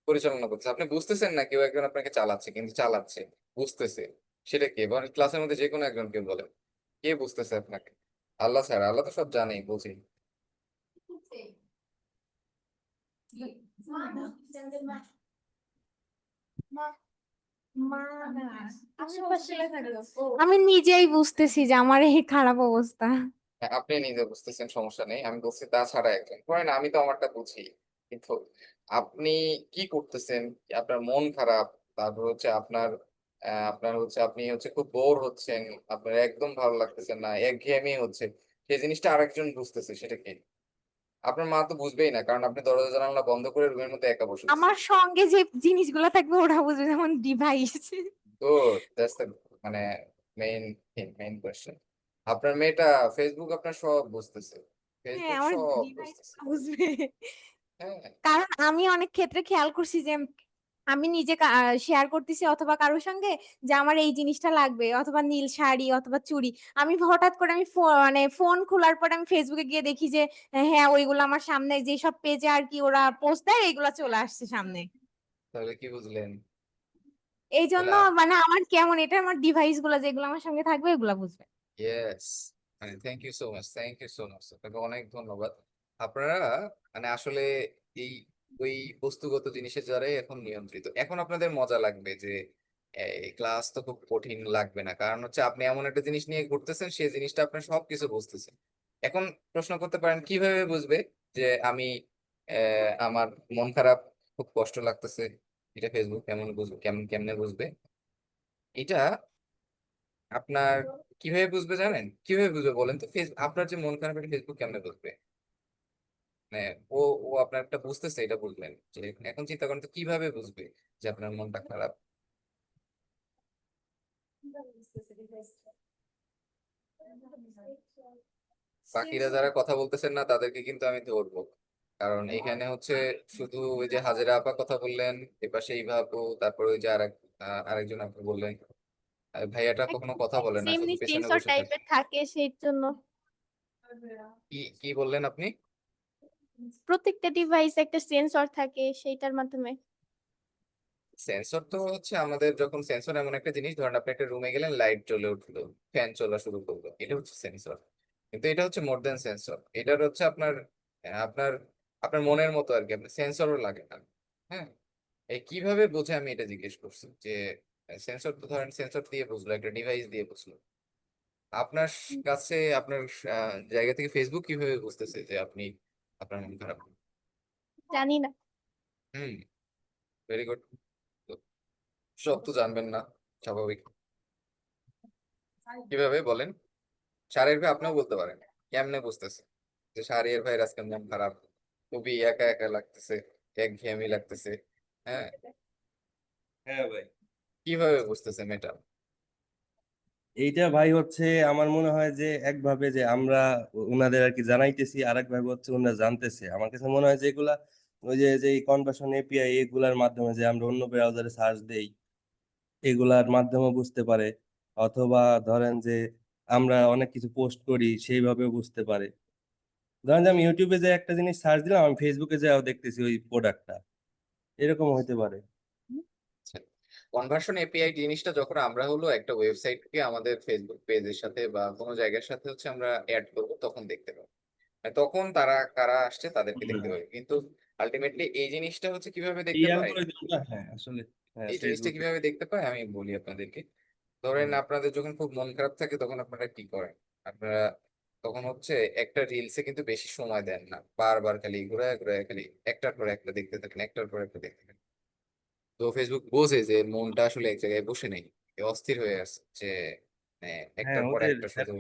পরিচালনা করছে। আপনি বুঝতেছেন না, কেউ একজন আপনাকে চালাচ্ছে, কিন্তু চালাচ্ছে, বুঝতেছে। সেটা কে? বলেন, ক্লাসের মধ্যে যে কোনো একজন কেউ বলেন, কে বুঝতেছে আপনাকে? আল্লাহ ছাড়া। আল্লাহ তো সব জানেই, বুঝি। মা না, আশেপাশে থাকলো। আমি নিজেই বুঝতেছি যে আমার এই খারাপ অবস্থা। হ্যাঁ, আপনি নিজে বুঝতেছেন, সমস্যা নেই। আমি বলছি তাছাড়া একজন ধরেন, আমি তো আমারটা বুঝি, কিন্তু আপনি কি করতেছেন? আপনার মন খারাপ, তারপর হচ্ছে আপনার হচ্ছে আপনি হচ্ছে খুব বোর হচ্ছেন, আপনার একদম ভালো লাগতেছে না, একঘেয়েমি হচ্ছে, সেই জিনিসটা আরেকজন বুঝতেছে। সেটা কি? আপনার মা তো বুঝবেই না, কারণ আপনি দরজা জানালা বন্ধ করে রুমের মধ্যে একা বসে আছেন। আমার সঙ্গে যে জিনিসগুলো থাকবে ওরা বুঝবে, যেমন ডিভাইস। গুড, দ্যাটস দ্য মানে মেইন কোয়েশ্চেন। আপনার মেয়েটা ফেসবুক আপনার সব বুঝতেছে, হ্যাঁ, ফেসবুক আমার সব ডিভাইস বুঝতেছে। বুঝবে। হ্যাঁ, কারণ আমি অনেক ক্ষেত্রে খেয়াল করছি যে আমি নিজে শেয়ার করতেছি অথবা কারোর সঙ্গে যে আমার এই জিনিসটা লাগবে, অথবা নীল শাড়ি অথবা চুড়ি, আমি হঠাৎ করে আমি মানে ফোন খোলার পর আমি ফেসবুকে গিয়ে দেখি যে হ্যাঁ, ওইগুলো আমার সামনে যেসব পেজে আর কি ওরা পোস্ট দেয় এগুলো চলে আসছে সামনে। তাহলে কি বুঝলেন? এই জন্য তাহলে মানে আমার কেমন, এটা আমার ডিভাইস গুলো যেগুলো আমার সঙ্গে থাকবে এগুলা বুঝবে। ইয়েস, মানে thank you so much, thank you so much, আপনাকে অনেক ধন্যবাদ। আপনারা মানে আসলে এই ওই বস্তুগত জিনিসের দ্বারাই এখন নিয়ন্ত্রিত। এখন আপনাদের মজা লাগবে যে এই ক্লাস তো খুব কঠিন লাগবে না, কারণ হচ্ছে আপনি এমন একটা জিনিস নিয়ে ঘুরতেছেন, সেই জিনিসটা আপনার সবকিছু বুঝতেছেন। এখন প্রশ্ন করতে পারেন কিভাবে বুঝবে যে আমি আমার মন খারাপ, খুব কষ্ট লাগতেছে, এটা ফেসবুক কেমন বুঝবে, কেমনে বুঝবে? এটা আপনার কিভাবে বুঝবে জানেন, কিভাবে বুঝবে বলেন তো? আপনার যে মন খারাপ, এটা ফেসবুক কেমনে বুঝবে? মানে ও ও আপনার একটা বুঝতেছে, এটা বুঝলেন, যে এখন চিন্তা করেন তো কিভাবে বুঝবে যে আপনার মনটা খারাপ? বাকিরা যারা কথা বলতেছেন না তাদেরকে কিন্তু আমি ধরবো, কারণ এখানে হচ্ছে শুধু ওই যে হাজেরা আপা কথা বললেন, এপাশে ইভা আপু, তারপর ওই যে আরেকজন আপু বললেন, আর ভাইয়াটা কখনো কথা বলে না, শুধু এমনি পেছনে সেন্সর বসে থাকে। টাইপের থাকে সেই জন্য কি কি বললেন আপনি? প্রত্যেকটা ডিভাইস একটা সেন্সর থাকে সেইটার মাধ্যমে। সেন্সর তো হচ্ছে আমাদের, যখন সেন্সর এমন একটা জিনিস, ধরেন আপনি একটা রুমে গেলেন, লাইট জ্বলে উঠলো, ফ্যান চলা শুরু করলো, এটা হচ্ছে সেন্সর। কিন্তু এটা হচ্ছে মোর দেন সেন্সর, এটার হচ্ছে আপনার আপনার আপনার মনের মতো আর কি, আপনার সেন্সরও লাগে না। হ্যাঁ, এই কিভাবে বোঝে আমি এটা জিজ্ঞেস করছি, যে সেন্সর তো ধরেন সেন্সর দিয়ে বুঝলো, একটা ডিভাইস দিয়ে বুঝলো। আপনার কাছে আপনার জায়গা থেকে ফেসবুক কিভাবে বুঝতেছে যে আপনি, আপনার মন খারাপ? জানি না। হুম, ভেরি গুড। সব তো জানবেন না, স্বাভাবিক। কিভাবে বলেন? শাহরিয়ার ভাই আপনিও বলতে পারেন, কেমনে বুঝতেছে যে শাহরিয়ার ভাইয়ের আজকে মন খারাপ, খুবই একা একা লাগতেছে, একঘেয়েমি লাগতেছে? হ্যাঁ, হ্যাঁ ভাই, কিভাবে বুঝতেছেন এটা? এইটা ভাই হচ্ছে আমার মনে হয় যে একভাবে যে আমরা ওনাদের আর কি জানাইতেছি, আর এক ভাবে হচ্ছে ওনারা জানতেছে। আমার কাছে মনে হয় যে এগুলা ওই যে কনভার্সন এপিআই এগুলার মাধ্যমে যে আমরা অন্য ব্রাউজারে সার্চ দেই, এগুলার মাধ্যমে বুঝতে পারে। অথবা ধরেন যে আমরা অনেক কিছু পোস্ট করি, সেইভাবে বুঝতে পারে। ধরেন যে আমি ইউটিউবে যে একটা জিনিস সার্চ দিলাম, আমি ফেসবুকে যাও দেখতেছি ওই প্রোডাক্টটা, এরকম হইতে পারে। কনভার্সন এপিআই জিনিসটা যখন আমরা হলো একটা ওয়েবসাইটকে আমাদের ফেসবুক পেজের সাথে বা কোনো জায়গার সাথে হচ্ছে আমরা অ্যাড করব, তখন দেখতে পাবো। মানে তখন তারা কারা আসছে তাদেরকে দেখতে পাবে, কিন্তু আলটিমেটলি এই জিনিসটা হচ্ছে কিভাবে এই দেখতে পায়, অ্যালগরিদমটা, হ্যাঁ আসলে, হ্যাঁ এই জিনিসটা ফেসবুকে। কিভাবে দেখতে পায় আমি বলি আপনাদেরকে। ধরেন আপনাদের যখন খুব মন খারাপ থাকে তখন আপনারা কি করেন? আপনারা তখন হচ্ছে একটা রিলসে কিন্তু বেশি সময় দেন না, বারবার খালি ঘুরায় ঘুরায় খালি একটার পর একটা দেখতে থাকেন, একটার পর একটা দেখতে থাকেন। তো ফেসবুক বোঝে যে মনটা আসলে এক জায়গায় বসে নেই, এ অস্থির হয়ে আছে, যে মানে হ্যাঁ একটার পর ওদের একটা শুধু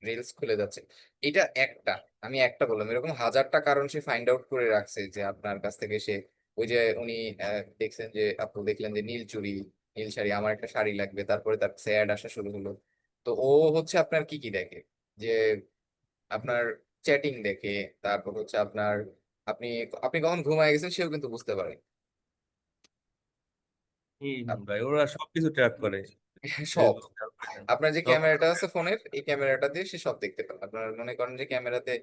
রিলস খুলে যাচ্ছে। এটা একটা, আমি একটা বললাম, এরকম হাজারটা কারণ সে ফাইন্ড আউট করে রাখছে, যে আপনার কাছ থেকে সে ওই যে উনি দেখছেন যে আপনি দেখলেন যে নীল চুড়ি, নীল শাড়ি, আমার একটা শাড়ি লাগবে, তারপরে তার অ্যাড আসা শুরু হলো। তো ও হচ্ছে আপনার কি কি দেখে, যে আপনার চ্যাটিং দেখে, তারপর হচ্ছে আপনার আপনি আপনি কখন ঘুমায় গেছেন সেও কিন্তু বুঝতে পারে। ভাই ওরা সবকিছু ট্র্যাক করে, সব, ফেসবুক তারপরে আপনার যে সব। ক্যামেরাটা আছে ফোনের, এই ক্যামেরাটা দিয়ে সে সব দেখতে পাবে। আপনার মনে করেন যে ক্যামেরাতে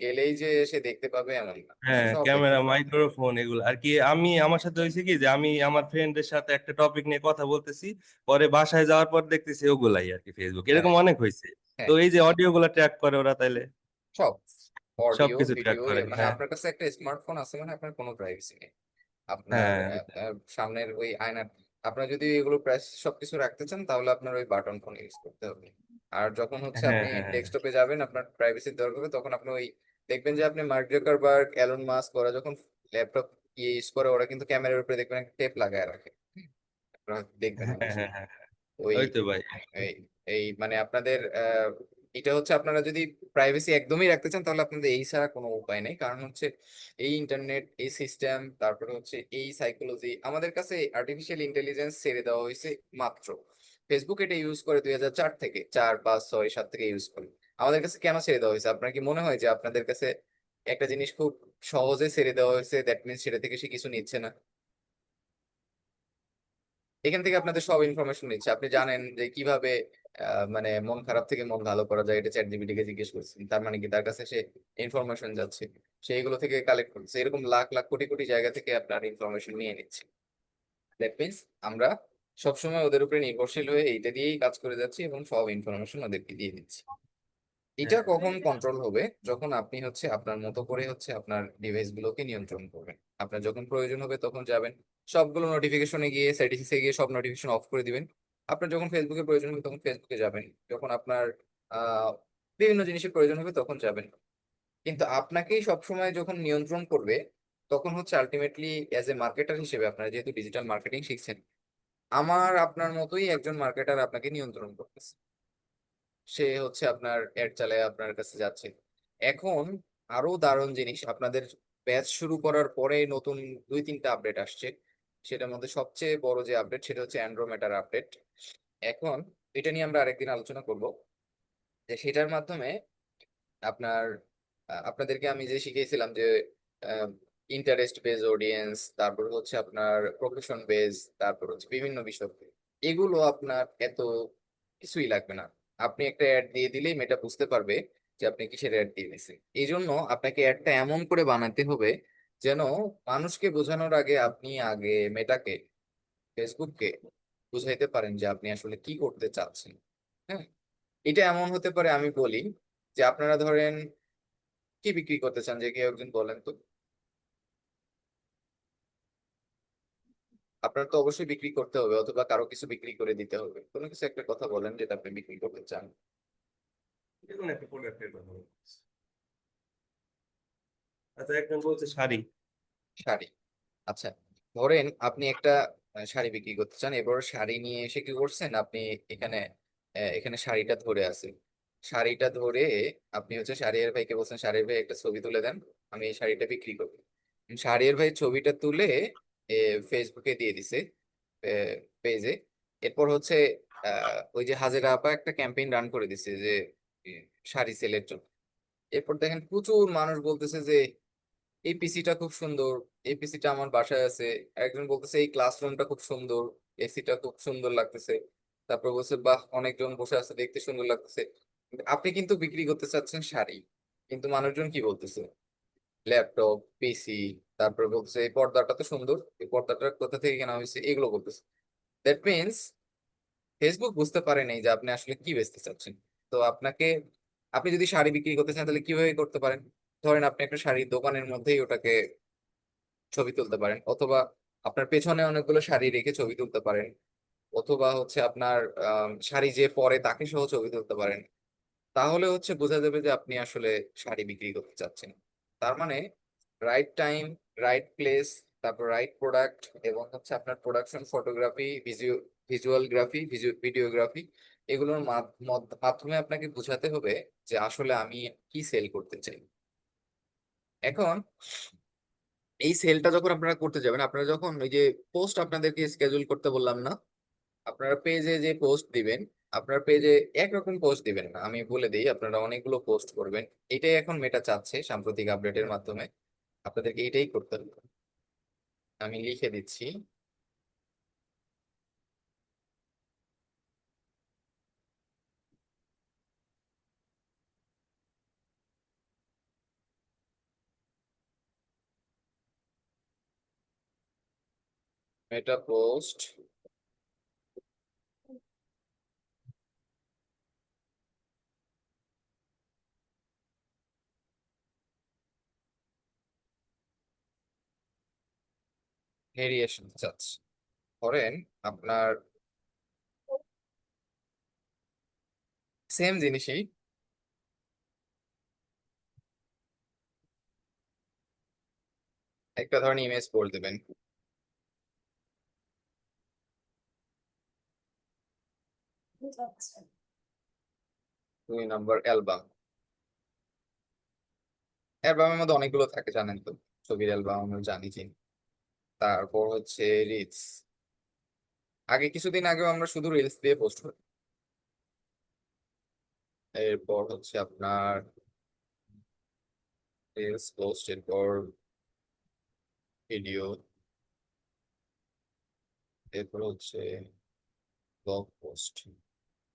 গেলেই যে সে দেখতে পাবে এমন না, সে হ্যাঁ সব দেখতে ক্যামেরা, পাবে। মাইক্রোফোন এগুলো আর কি। আমি আমার সাথে হয়েছে কি যে আমি আমার ফ্রেন্ডের সাথে একটা টপিক নিয়ে কথা বলতেছি, পরে বাসায় যাওয়ার পর দেখতেছি ওগুলাই আর কি ফেসবুক, হ্যাঁ, এরকম অনেক হয়েছে। তো হ্যাঁ, এই যে অডিও গুলা ট্র্যাক করে ওরা, তাইলে সব অডিও সবকিছু ট্র্যাক ভিডিও, করে, মানে হ্যাঁ। আপনার কাছে একটা স্মার্টফোন আছে মানে আপনার কোনো প্রাইভেসি নেই। আপনার হ্যাঁ সামনের ওই আয়নার, আপনার যদি এগুলো প্রাইস সবকিছু রাখতে চান তাহলে আপনার ওই বাটন ফোন ইউজ করতে হবে। আর যখন হচ্ছে হ্যাঁ আপনি হ্যাঁ হ্যাঁ ডেস্কটপে যাবেন, আপনার প্রাইভেসির দরকার হবে, তখন আপনি ওই দেখবেন যে আপনি মার্ক জাকারবার্গ, এলন মাস্ক, ওরা যখন ল্যাপটপ ইউজ করে ওরা কিন্তু ক্যামেরার উপরে দেখবেন একটা টেপ লাগায় রাখে। আপনারা দেখবেন হ্যাঁ অনেক হ্যাঁ হ্যাঁ সময়। হ্যাঁ, ওই ওই তো ভাই। এই এই মানে আপনাদের এটা হচ্ছে, আপনারা যদি প্রাইভেসি একদমই রাখতে চান তাহলে আপনাদের এই ছাড়া কোনো উপায় নেই, কারণ হচ্ছে এই ইন্টারনেট, এই সিস্টেম, তারপরে হচ্ছে এই সাইকোলজি, আমাদের কাছে আর্টিফিশিয়াল ইন্টেলিজেন্স ছেড়ে দেওয়া হয়েছে মাত্র। ফেসবুক এটা ইউজ করে 2004 থেকে, 4 5 6 7 থেকে ইউজ করে। আমাদের কাছে কেন ছেড়ে দেওয়া হয়েছে? আপনার কি মনে হয় যে আপনাদের কাছে একটা জিনিস খুব সহজে ছেড়ে দেওয়া হয়েছে, দ্যাট মিনস সেটা থেকে সে কিছু নিচ্ছে না? এখান থেকে আপনাদের সব ইনফরমেশন নিচ্ছে, আপনি জানেন যে কিভাবে মানে মন খারাপ থেকে মন ভালো করা যায়, এটা চ্যাট জিপিটি কে জিজ্ঞেস করছেন, তার মানে কি তার কাছে সে ইনফরমেশন যাচ্ছে, সেইগুলো থেকে কালেক্ট করছে, এরকম লাখ লাখ কোটি কোটি জায়গা থেকে আপনার ইনফরমেশন নিয়ে নিচ্ছে। দ্যাট মিনস আমরা সবসময় ওদের উপরে নির্ভরশীল হয়ে এইটা দিয়েই কাজ করে যাচ্ছি এবং সব ইনফরমেশন ওদেরকে দিয়ে দিচ্ছি। এটা হ্যাঁ কখন কন্ট্রোল হবে? যখন আপনি হচ্ছে আপনার মতো করে হচ্ছে আপনার ডিভাইস গুলোকে নিয়ন্ত্রণ করবেন। আপনার যখন প্রয়োজন হবে তখন যাবেন, সবগুলো নোটিফিকেশনে গিয়ে সেটিংসে গিয়ে সব নোটিফিকেশন অফ করে দিবেন। আপনার যখন ফেসবুকে প্রয়োজন হবে তখন ফেসবুকে যাবেন, যখন আপনার আহ বিভিন্ন জিনিসের প্রয়োজন হবে তখন যাবেন। কিন্তু আপনাকেই সবসময় যখন নিয়ন্ত্রণ করবে, তখন হচ্ছে আলটিমেটলি অ্যাজ এ মার্কেটার হিসেবে, আপনারা যেহেতু ডিজিটাল মার্কেটিং শিখছেন, আমার আপনার মতোই একজন মার্কেটার আপনাকে নিয়ন্ত্রণ করতেছে, সে হচ্ছে আপনার অ্যাড চালায় আপনার কাছে যাচ্ছে। এখন আরো দারুণ জিনিস, আপনাদের ব্যাচ শুরু করার পরে নতুন 2-3টা আপডেট আসছে। সেটার মধ্যে সবচেয়ে বড় যে আপডেট সেটা হচ্ছে অ্যান্ড্রোমেটার আপডেট। এখন এটা নিয়ে আমরা আরেকদিন আলোচনা করব, যে সেটার মাধ্যমে আপনার আপনাদেরকে আমি যে শিখিয়েছিলাম যে ইন্টারেস্ট বেজ অডিয়েন্স, তারপর হচ্ছে আপনার প্রফেশন বেজ, তারপর হচ্ছে বিভিন্ন বিষয়, এগুলো আপনার এত কিছুই লাগবে না। আপনি একটা অ্যাড দিয়ে দিলেই মেটা বুঝতে পারবে যে আপনি কিসের অ্যাড দিয়ে দিয়েছেন। এই জন্য আপনাকে অ্যাডটা এমন করে বানাতে হবে যেন মানুষকে বোঝানোর আগে আপনি আগে মেটাকে, ফেসবুককে বুঝাইতে পারেন যে আপনি আসলে কি করতে চাচ্ছেন। হ্যাঁ, এটা এমন হতে পারে, আমি বলি যে আপনারা ধরেন কি বিক্রি করতে চান, যে কেউ একজন বলেন তো। আপনার তো অবশ্যই বিক্রি করতে হবে, অথবা কারো কিছু বিক্রি করে দিতে হবে, কোনো কিছু একটা কথা বলেন যেটা আপনি বিক্রি করতে চান। দেখুন একটা প্রোডাক্টের কথা বলছি। আচ্ছা, একজন বলছে শাড়ি। শাড়ি। আচ্ছা, ধরেন আপনি একটা শাড়ি বিক্রি করতে চান, এবার শাড়ি নিয়ে এসে কি করছেন আপনি, এখানে এখানে শাড়িটা ধরে আছে, শাড়িটা ধরে আপনি হচ্ছে শাড়িয়ার ভাইকে বলছেন, শাড়ির ভাই একটা ছবি তুলে দেন, আমি এই শাড়িটা বিক্রি করবো। শাড়িয়ার ভাই ছবিটা তুলে ফেসবুকে দিয়ে দিছে পেজে। এরপর হচ্ছে ওই যে হাজেরা আপা একটা ক্যাম্পেইন রান করে দিছে যে এ, শাড়ি সেলের জন্য। এরপর দেখেন প্রচুর মানুষ বলতেছে যে এই পিসিটা খুব সুন্দর, এই পিসিটা আমার বাসায় আছে। একজন বলতেছে এই ক্লাসরুমটা খুব সুন্দর, এসিটা খুব সুন্দর লাগতেছে। তারপর বলছে বাহ, অনেকজন বসে আছে, দেখতে সুন্দর লাগতেছে। আপনি কিন্তু বিক্রি করতে চাচ্ছেন শাড়ি, কিন্তু মানুষজন কি বলতেছে, ল্যাপটপ, পিসি। তারপর বলতেছে এই পর্দাটা তো সুন্দর, এই পর্দাটা কোথা থেকে কেনা হয়েছে, এগুলো বলতেছে। দ্যাট মিনস ফেসবুক বুঝতে পারে নাই যে আপনি আসলে কি বেচতে চাচ্ছেন। তো আপনাকে, আপনি যদি শাড়ি বিক্রি করতে চান তাহলে কিভাবে করতে পারেন, ধরেন আপনি একটা শাড়ির দোকানের মধ্যেই ওটাকে ছবি তুলতে পারেন, অথবা আপনার পেছনে অনেকগুলো শাড়ি রেখে ছবি তুলতে পারেন, অথবা হচ্ছে আপনার শাড়ি যে পরে তাকে সহ ছবি তুলতে পারেন। তাহলে হচ্ছে বোঝা যাবে যে আপনি আসলে শাড়ি বিক্রি করতে চাচ্ছেন। তার মানে রাইট টাইম, রাইট প্লেস, তারপর রাইট প্রোডাক্ট, এবং হচ্ছে আপনার প্রোডাকশন, ফটোগ্রাফি, ভিজুয়ালগ্রাফি, ভিডিওগ্রাফি, এগুলোর মাধ্যমে আপনাকে বোঝাতে হবে যে আসলে আমি কি সেল করতে চাই। এখন এই সেলটা যখন আপনারা করতে যাবেন, আপনারা যখন ওই যে পোস্ট আপনাদেরকে স্কেজুল করতে বললাম না, আপনারা পেজে যে পোস্ট দিবেন, আপনার পেজে একরকম পোস্ট দিবেন না, আমি বলে দিই, আপনারা অনেকগুলো পোস্ট করবেন। এটাই এখন মেটা চাচ্ছে সাম্প্রতিক আপডেটের মাধ্যমে, আপনাদেরকে এটাই করতে হবে। আমি লিখে দিচ্ছি। মেটা পোস্ট ভেরিয়েশন চাচ্ছে। ধরেন আপনার সেম জিনিসই, একটা ধরেন ইমেজ পোস্ট দেবেন, 2 নম্বর অ্যালবাম। অ্যালবামের মধ্যে অনেকগুলো থাকে জানেন তো, ছবির অ্যালবাম আমরা জানি চিনি। তারপর হচ্ছে রিলস, আগে কিছুদিন আগেও আমরা শুধু রিলস দিয়ে পোস্ট করি। এরপর হচ্ছে আপনার রিলস পোস্ট, এরপর ভিডিও, এরপর হচ্ছে ব্লগ পোস্ট।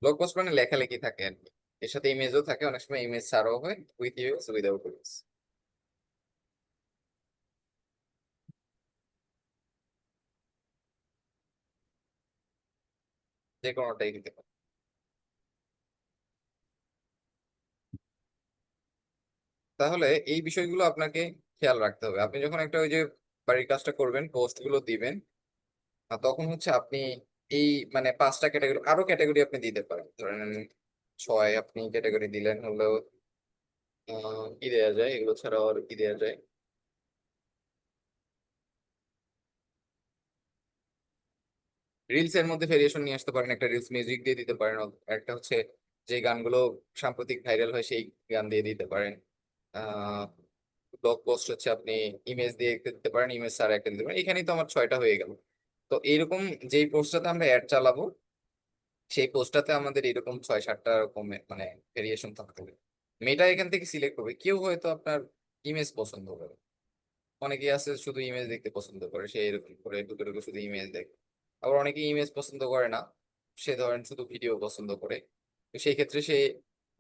ব্লগ পোস্ট মানে লেখালেখি থাকে আর কি, এর সাথে ইমেজও থাকে, অনেক সময় ইমেজ ছাড়াও হয়, উইথ ইমেজ উইদাউট ইমেজ, যে কোনোটাই দিতে পারে। তাহলে এই বিষয়গুলো আপনাকে খেয়াল রাখতে হবে। আপনি যখন একটা ওই যে বাড়ির কাজটা করবেন, পোস্ট গুলো দিবেন, আর তখন হচ্ছে আপনি এই মানে 5টা ক্যাটাগরি, আরো ক্যাটাগরি আপনি দিতে পারেন, ধরেন 6 আপনি ক্যাটাগরি দিলেন হলো, কি দেওয়া যায় এগুলো ছাড়াও আর কি দেওয়া যায়, রিলস এর মধ্যে ভেরিয়েশন নিয়ে আসতে পারেন, একটা রিলস মিউজিক দিয়ে দিতে পারেন, একটা হচ্ছে যে গানগুলো সাম্প্রতিক ভাইরাল হয় সেই গান দিয়ে দিতে পারেন। ব্লগ পোস্ট হচ্ছে আপনি ইমেজ দিয়ে একটা দিতে পারেন, ইমেজ ছাড়া একটা দিতে পারেন। এখানেই তো আমার 6টা হয়ে গেল। তো এইরকম যেই পোস্টটাতে আমরা অ্যাড চালাবো সেই পোস্টটাতে আমাদের এরকম 6-7টা রকমের মানে ভেরিয়েশন থাকতে হবে। মেটা এখান থেকে সিলেক্ট করবে। কেউ হয়তো আপনার ইমেজ পছন্দ করে, অনেকেই আছে শুধু ইমেজ দেখতে পছন্দ করে, সে এরকম করে ঢুকে ঢুকে শুধু ইমেজ দেখে। আবার অনেকে ইমেজ পছন্দ করে না, সে ধরেন শুধু ভিডিও পছন্দ করে। তো সেই ক্ষেত্রে সে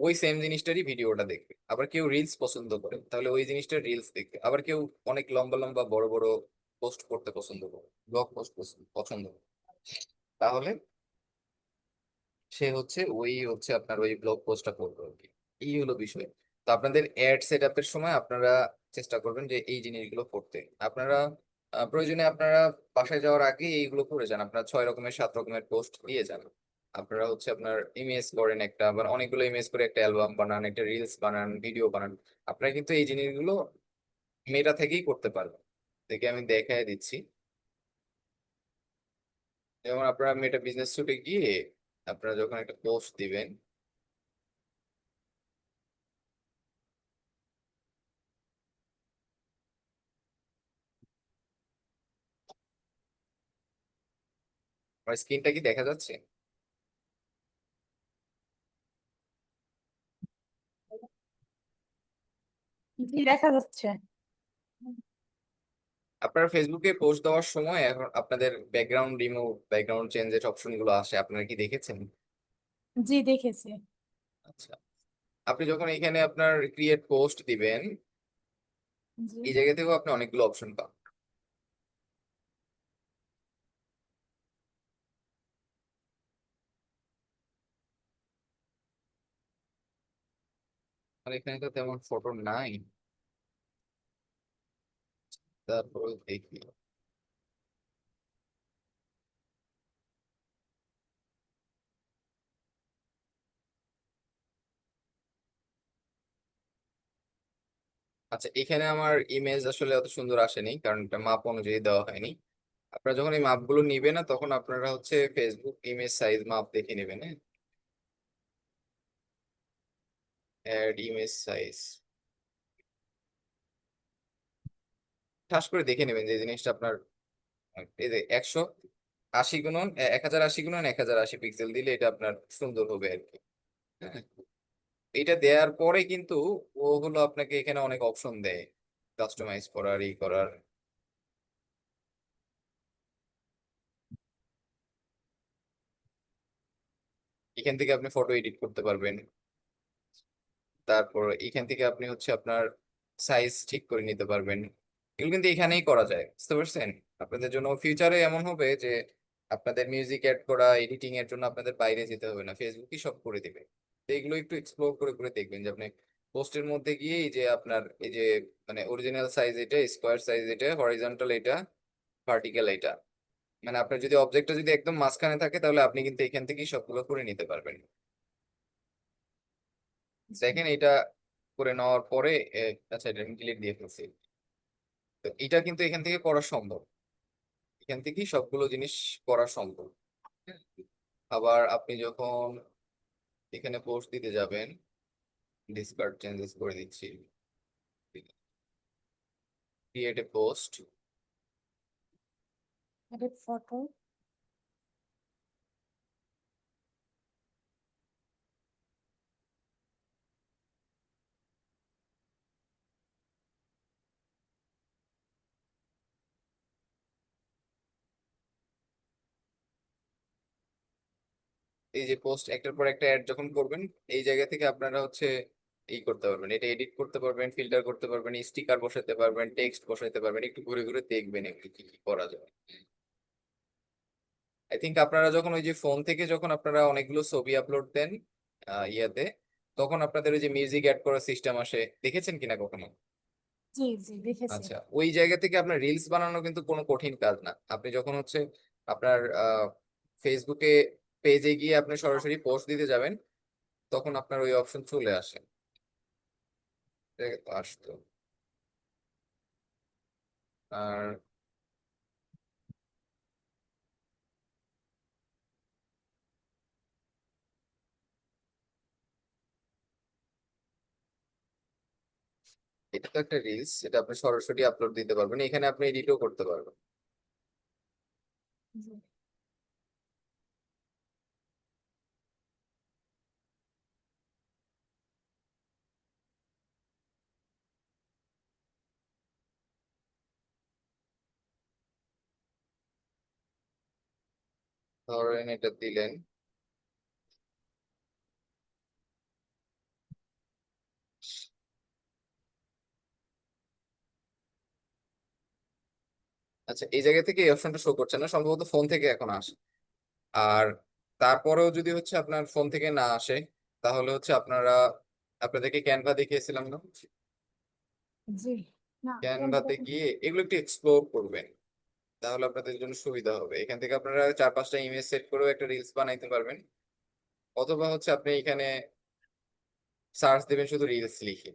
ওই সেম জিনিসটারই ভিডিওটা দেখবে। আবার কেউ রিলস পছন্দ করে, তাহলে ওই জিনিসটার রিলস দেখবে। আবার কেউ অনেক লম্বা লম্বা বড় বড় পোস্ট করতে পছন্দ করে, ব্লগ পোস্ট পছন্দ করে, তাহলে সে হচ্ছে আপনার ওই ব্লগ পোস্টটা করবে আর কি। এই হলো বিষয়। তো আপনাদের অ্যাড সেট আপের সময় আপনারা চেষ্টা করবেন যে এই জিনিসগুলো করতে। আপনারা প্রয়োজনে আপনারা বাসায় যাওয়ার আগে এইগুলো করে যান, আপনারা 6 রকমের 7 রকমের পোস্ট দিয়ে যান। আপনারা হচ্ছে আপনার ইমেজ করেন, একটা আবার অনেকগুলো ইমেজ করে একটা অ্যালবাম বানান, একটা রিলস বানান, ভিডিও বানান। আপনারা কিন্তু এই জিনিসগুলো মেটা থেকেই করতে পারবেন। দেখে আমি দেখাই দিচ্ছি। যেমন আপনারা মেটা বিজনেস স্যুটে গিয়ে আপনারা যখন একটা পোস্ট দিবেন, আমার স্ক্রিনটা কি দেখা যাচ্ছে? জি, দেখা যাচ্ছে। আপনারা ফেসবুকে পোস্ট দেওয়ার সময় এখন আপনাদের ব্যাকগ্রাউন্ড রিমুভ, ব্যাকগ্রাউন্ড চেঞ্জের অপশন গুলো আসে, আপনারা কি দেখেছেন? জি, দেখেছি। আচ্ছা, আপনি যখন এখানে আপনার ক্রিয়েট পোস্ট দিবেন, জি। এই জায়গা থেকেও আপনি অনেকগুলো অপশন পাবেন। আর এখানে তো তেমন ফটো নাই, তারপর দেখি। আচ্ছা, এখানে আমার ইমেজ আসলে অত সুন্দর আসেনি, কারণ এটা মাপ অনুযায়ী দেওয়া হয়নি। আপনারা যখন এই মাপগুলো নিবেন না, তখন আপনারা হচ্ছে ফেসবুক ইমেজ সাইজ মাপ দেখে নেবেন। হ্যাঁ, অ্যাড ইমেজ সাইজ ঠাস করে দেখে নেবেন যে জিনিসটা আপনার এই যে 180 গুণন 1080 গুণন 1080 পিক্সেল দিলে এটা আপনার সুন্দর হবে আর কি। হ্যাঁ, এটা দেওয়ার পরে কিন্তু ও হলো আপনাকে এখানে অনেক অপশন দেয় কাস্টমাইজ করার, ই করার। এখান থেকে আপনি ফটো এডিট করতে পারবেন। তারপর এখান থেকে আপনি হচ্ছে আপনার সাইজ ঠিক করে নিতে পারবেন। এগুলো কিন্তু এখানেই করা যায়, বুঝতে পারছেন? আপনাদের জন্য ফিউচারে এমন হবে যে আপনাদের মিউজিক অ্যাড করা, এডিটিং এর জন্য আপনাদের বাইরে যেতে হবে না, ফেসবুকই সব করে দিবে। তো এগুলো একটু এক্সপ্লোর করে করে দেখবেন যে আপনি পোস্টের মধ্যে গিয়ে এই যে আপনার এই যে মানে অরিজিনাল সাইজ এটা, স্কোয়ার সাইজ এটা, হরিজন্টাল এটা, ভার্টিক্যাল এটা, মানে আপনার যদি অবজেক্টটা যদি একদম মাঝখানে থাকে তাহলে আপনি কিন্তু এখান থেকেই সবগুলো করে নিতে পারবেন। দেখেন এটা করে নেওয়ার পরে আচ্ছা, এটা আমি ডিলিট দিয়ে ফেলছি। তো এটা কিন্তু এখান থেকে করা সম্ভব, এখান থেকেই সবগুলো জিনিস করা সম্ভব। আবার আপনি যখন এখানে পোস্ট দিতে যাবেন, ডিসকার্ড চেঞ্জেস করে দিচ্ছি, create a post. Edit photo. এই যে পোস্ট একটার পর একটা অ্যাড যখন করবেন, এই জায়গা থেকে আপনারা হচ্ছে এই করতে পারবেন, এটা এডিট করতে পারবেন, ফিল্টার করতে পারবেন, স্টিকার বসাতে পারবেন, টেক্সট বসাতে পারবেন। একটু ঘুরে ঘুরে দেখবেন একটু কি কি করা যায়। আই থিঙ্ক আপনারা যখন ওই যে ফোন থেকে যখন আপনারা অনেকগুলো ছবি আপলোড দেন ইয়াতে, তখন আপনাদের ওই যে মিউজিক অ্যাড করার সিস্টেম আসে, দেখেছেন কিনা কখনো? জি, জি, দেখেছি। আচ্ছা, ওই জায়গা থেকে আপনার রিলস বানানো কিন্তু কোনো কঠিন কাজ না। আপনি যখন হচ্ছে আপনার ফেসবুকে পেজে গিয়ে আপনি সরাসরি পোস্ট দিতে যাবেন, তখন আপনার ওই অপশন চলে আসে। তো আসতো। আর এটা তো একটা রিলস, এটা আপনি সরাসরি আপলোড দিতে পারবেন, এখানে আপনি এডিটও করতে পারবেন। জি। ধরেন এটা দিলেন, আচ্ছা এই জায়গা থেকে এই অপশনটা শো করছে না, সম্ভবত ফোন থেকে এখন আসে। আর তারপরেও যদি হচ্ছে আপনার ফোন থেকে না আসে, তাহলে হচ্ছে আপনাদেরকে ক্যানভা দেখিয়েছিলাম না, জি না ক্যানভাতে গিয়ে এগুলো একটু এক্সপ্লোর করবেন, তাহলে আপনাদের জন্য সুবিধা হবে। এখান থেকে আপনারা 4-5টা ইমেজ সেট করেও একটা রিলস বানাইতে পারবেন, অথবা হচ্ছে আপনি এখানে সার্চ দেবেন শুধু রিলস লিখে।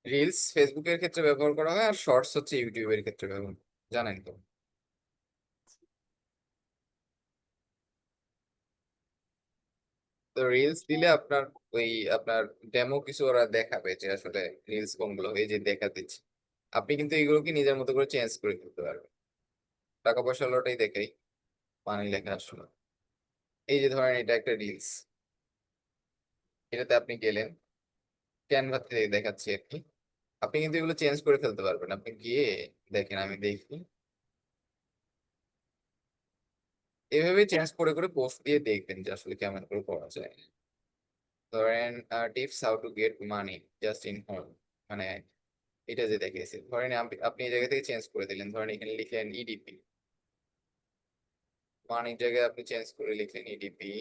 রিলস ফেসবুকের ক্ষেত্রে ব্যবহার করা হয়, আর শর্টস হচ্ছে ইউটিউবের ক্ষেত্রে ব্যবহার, জানেন তো। তো রিলস দিলে আপনার ওই আপনার ডেমো কিছু ওরা দেখাবে যে আসলে রিলস কোনগুলো, এই যে দেখা দিচ্ছে, আপনি কিন্তু এগুলোকে নিজের মতো করে চেঞ্জ করে ফেলতে পারবেন। টাকা পয়সা হলোটাই দেখাই, পানি লেখা আসলো, এই যে ধরেন এটা একটা রিলস, এটাতে আপনি গেলেন, ক্যানভা থেকে দেখাচ্ছি আর কি। আপনি কিন্তু এগুলো চেঞ্জ করে ফেলতে পারবেন, আপনি গিয়ে দেখেন, আমি দেখি এভাবে চেঞ্জ করে করে পোস্ট দিয়ে দেখবেন যে আসলে কেমন করে করা যায়। ধরেন tips how to get money just in home, মানে এটা যে দেখিয়েছি, ধরেন আপনি এই জায়গা থেকে চেঞ্জ করে দিলেন, ধরেন এখানে লিখলেন ইডিপি, মানির জায়গায় আপনি চেঞ্জ করে লিখলেন ইডিপি,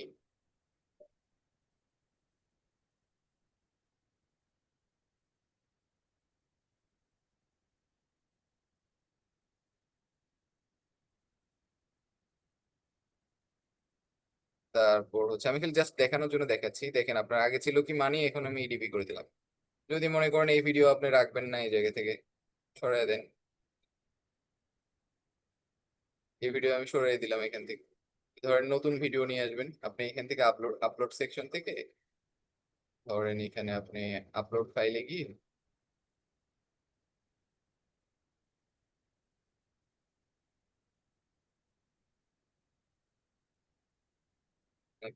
তারপর হচ্ছে আমি খালি জাস্ট দেখানোর জন্য দেখাচ্ছি, দেখেন আপনার আগে ছিল কি মানি, এখন আমি ইডিপি করে দিলাম। যদি মনে করেন এই ভিডিও আপনি রাখবেন না, এই জায়গা থেকে সরাই দেন, এই ভিডিও আমি সরাই দিলাম এখান থেকে। ধরেন নতুন ভিডিও নিয়ে আসবেন আপনি এখান থেকে, আপলোড আপলোড সেকশন থেকে ধরেন এখানে আপনি আপলোড ফাইলে গিয়ে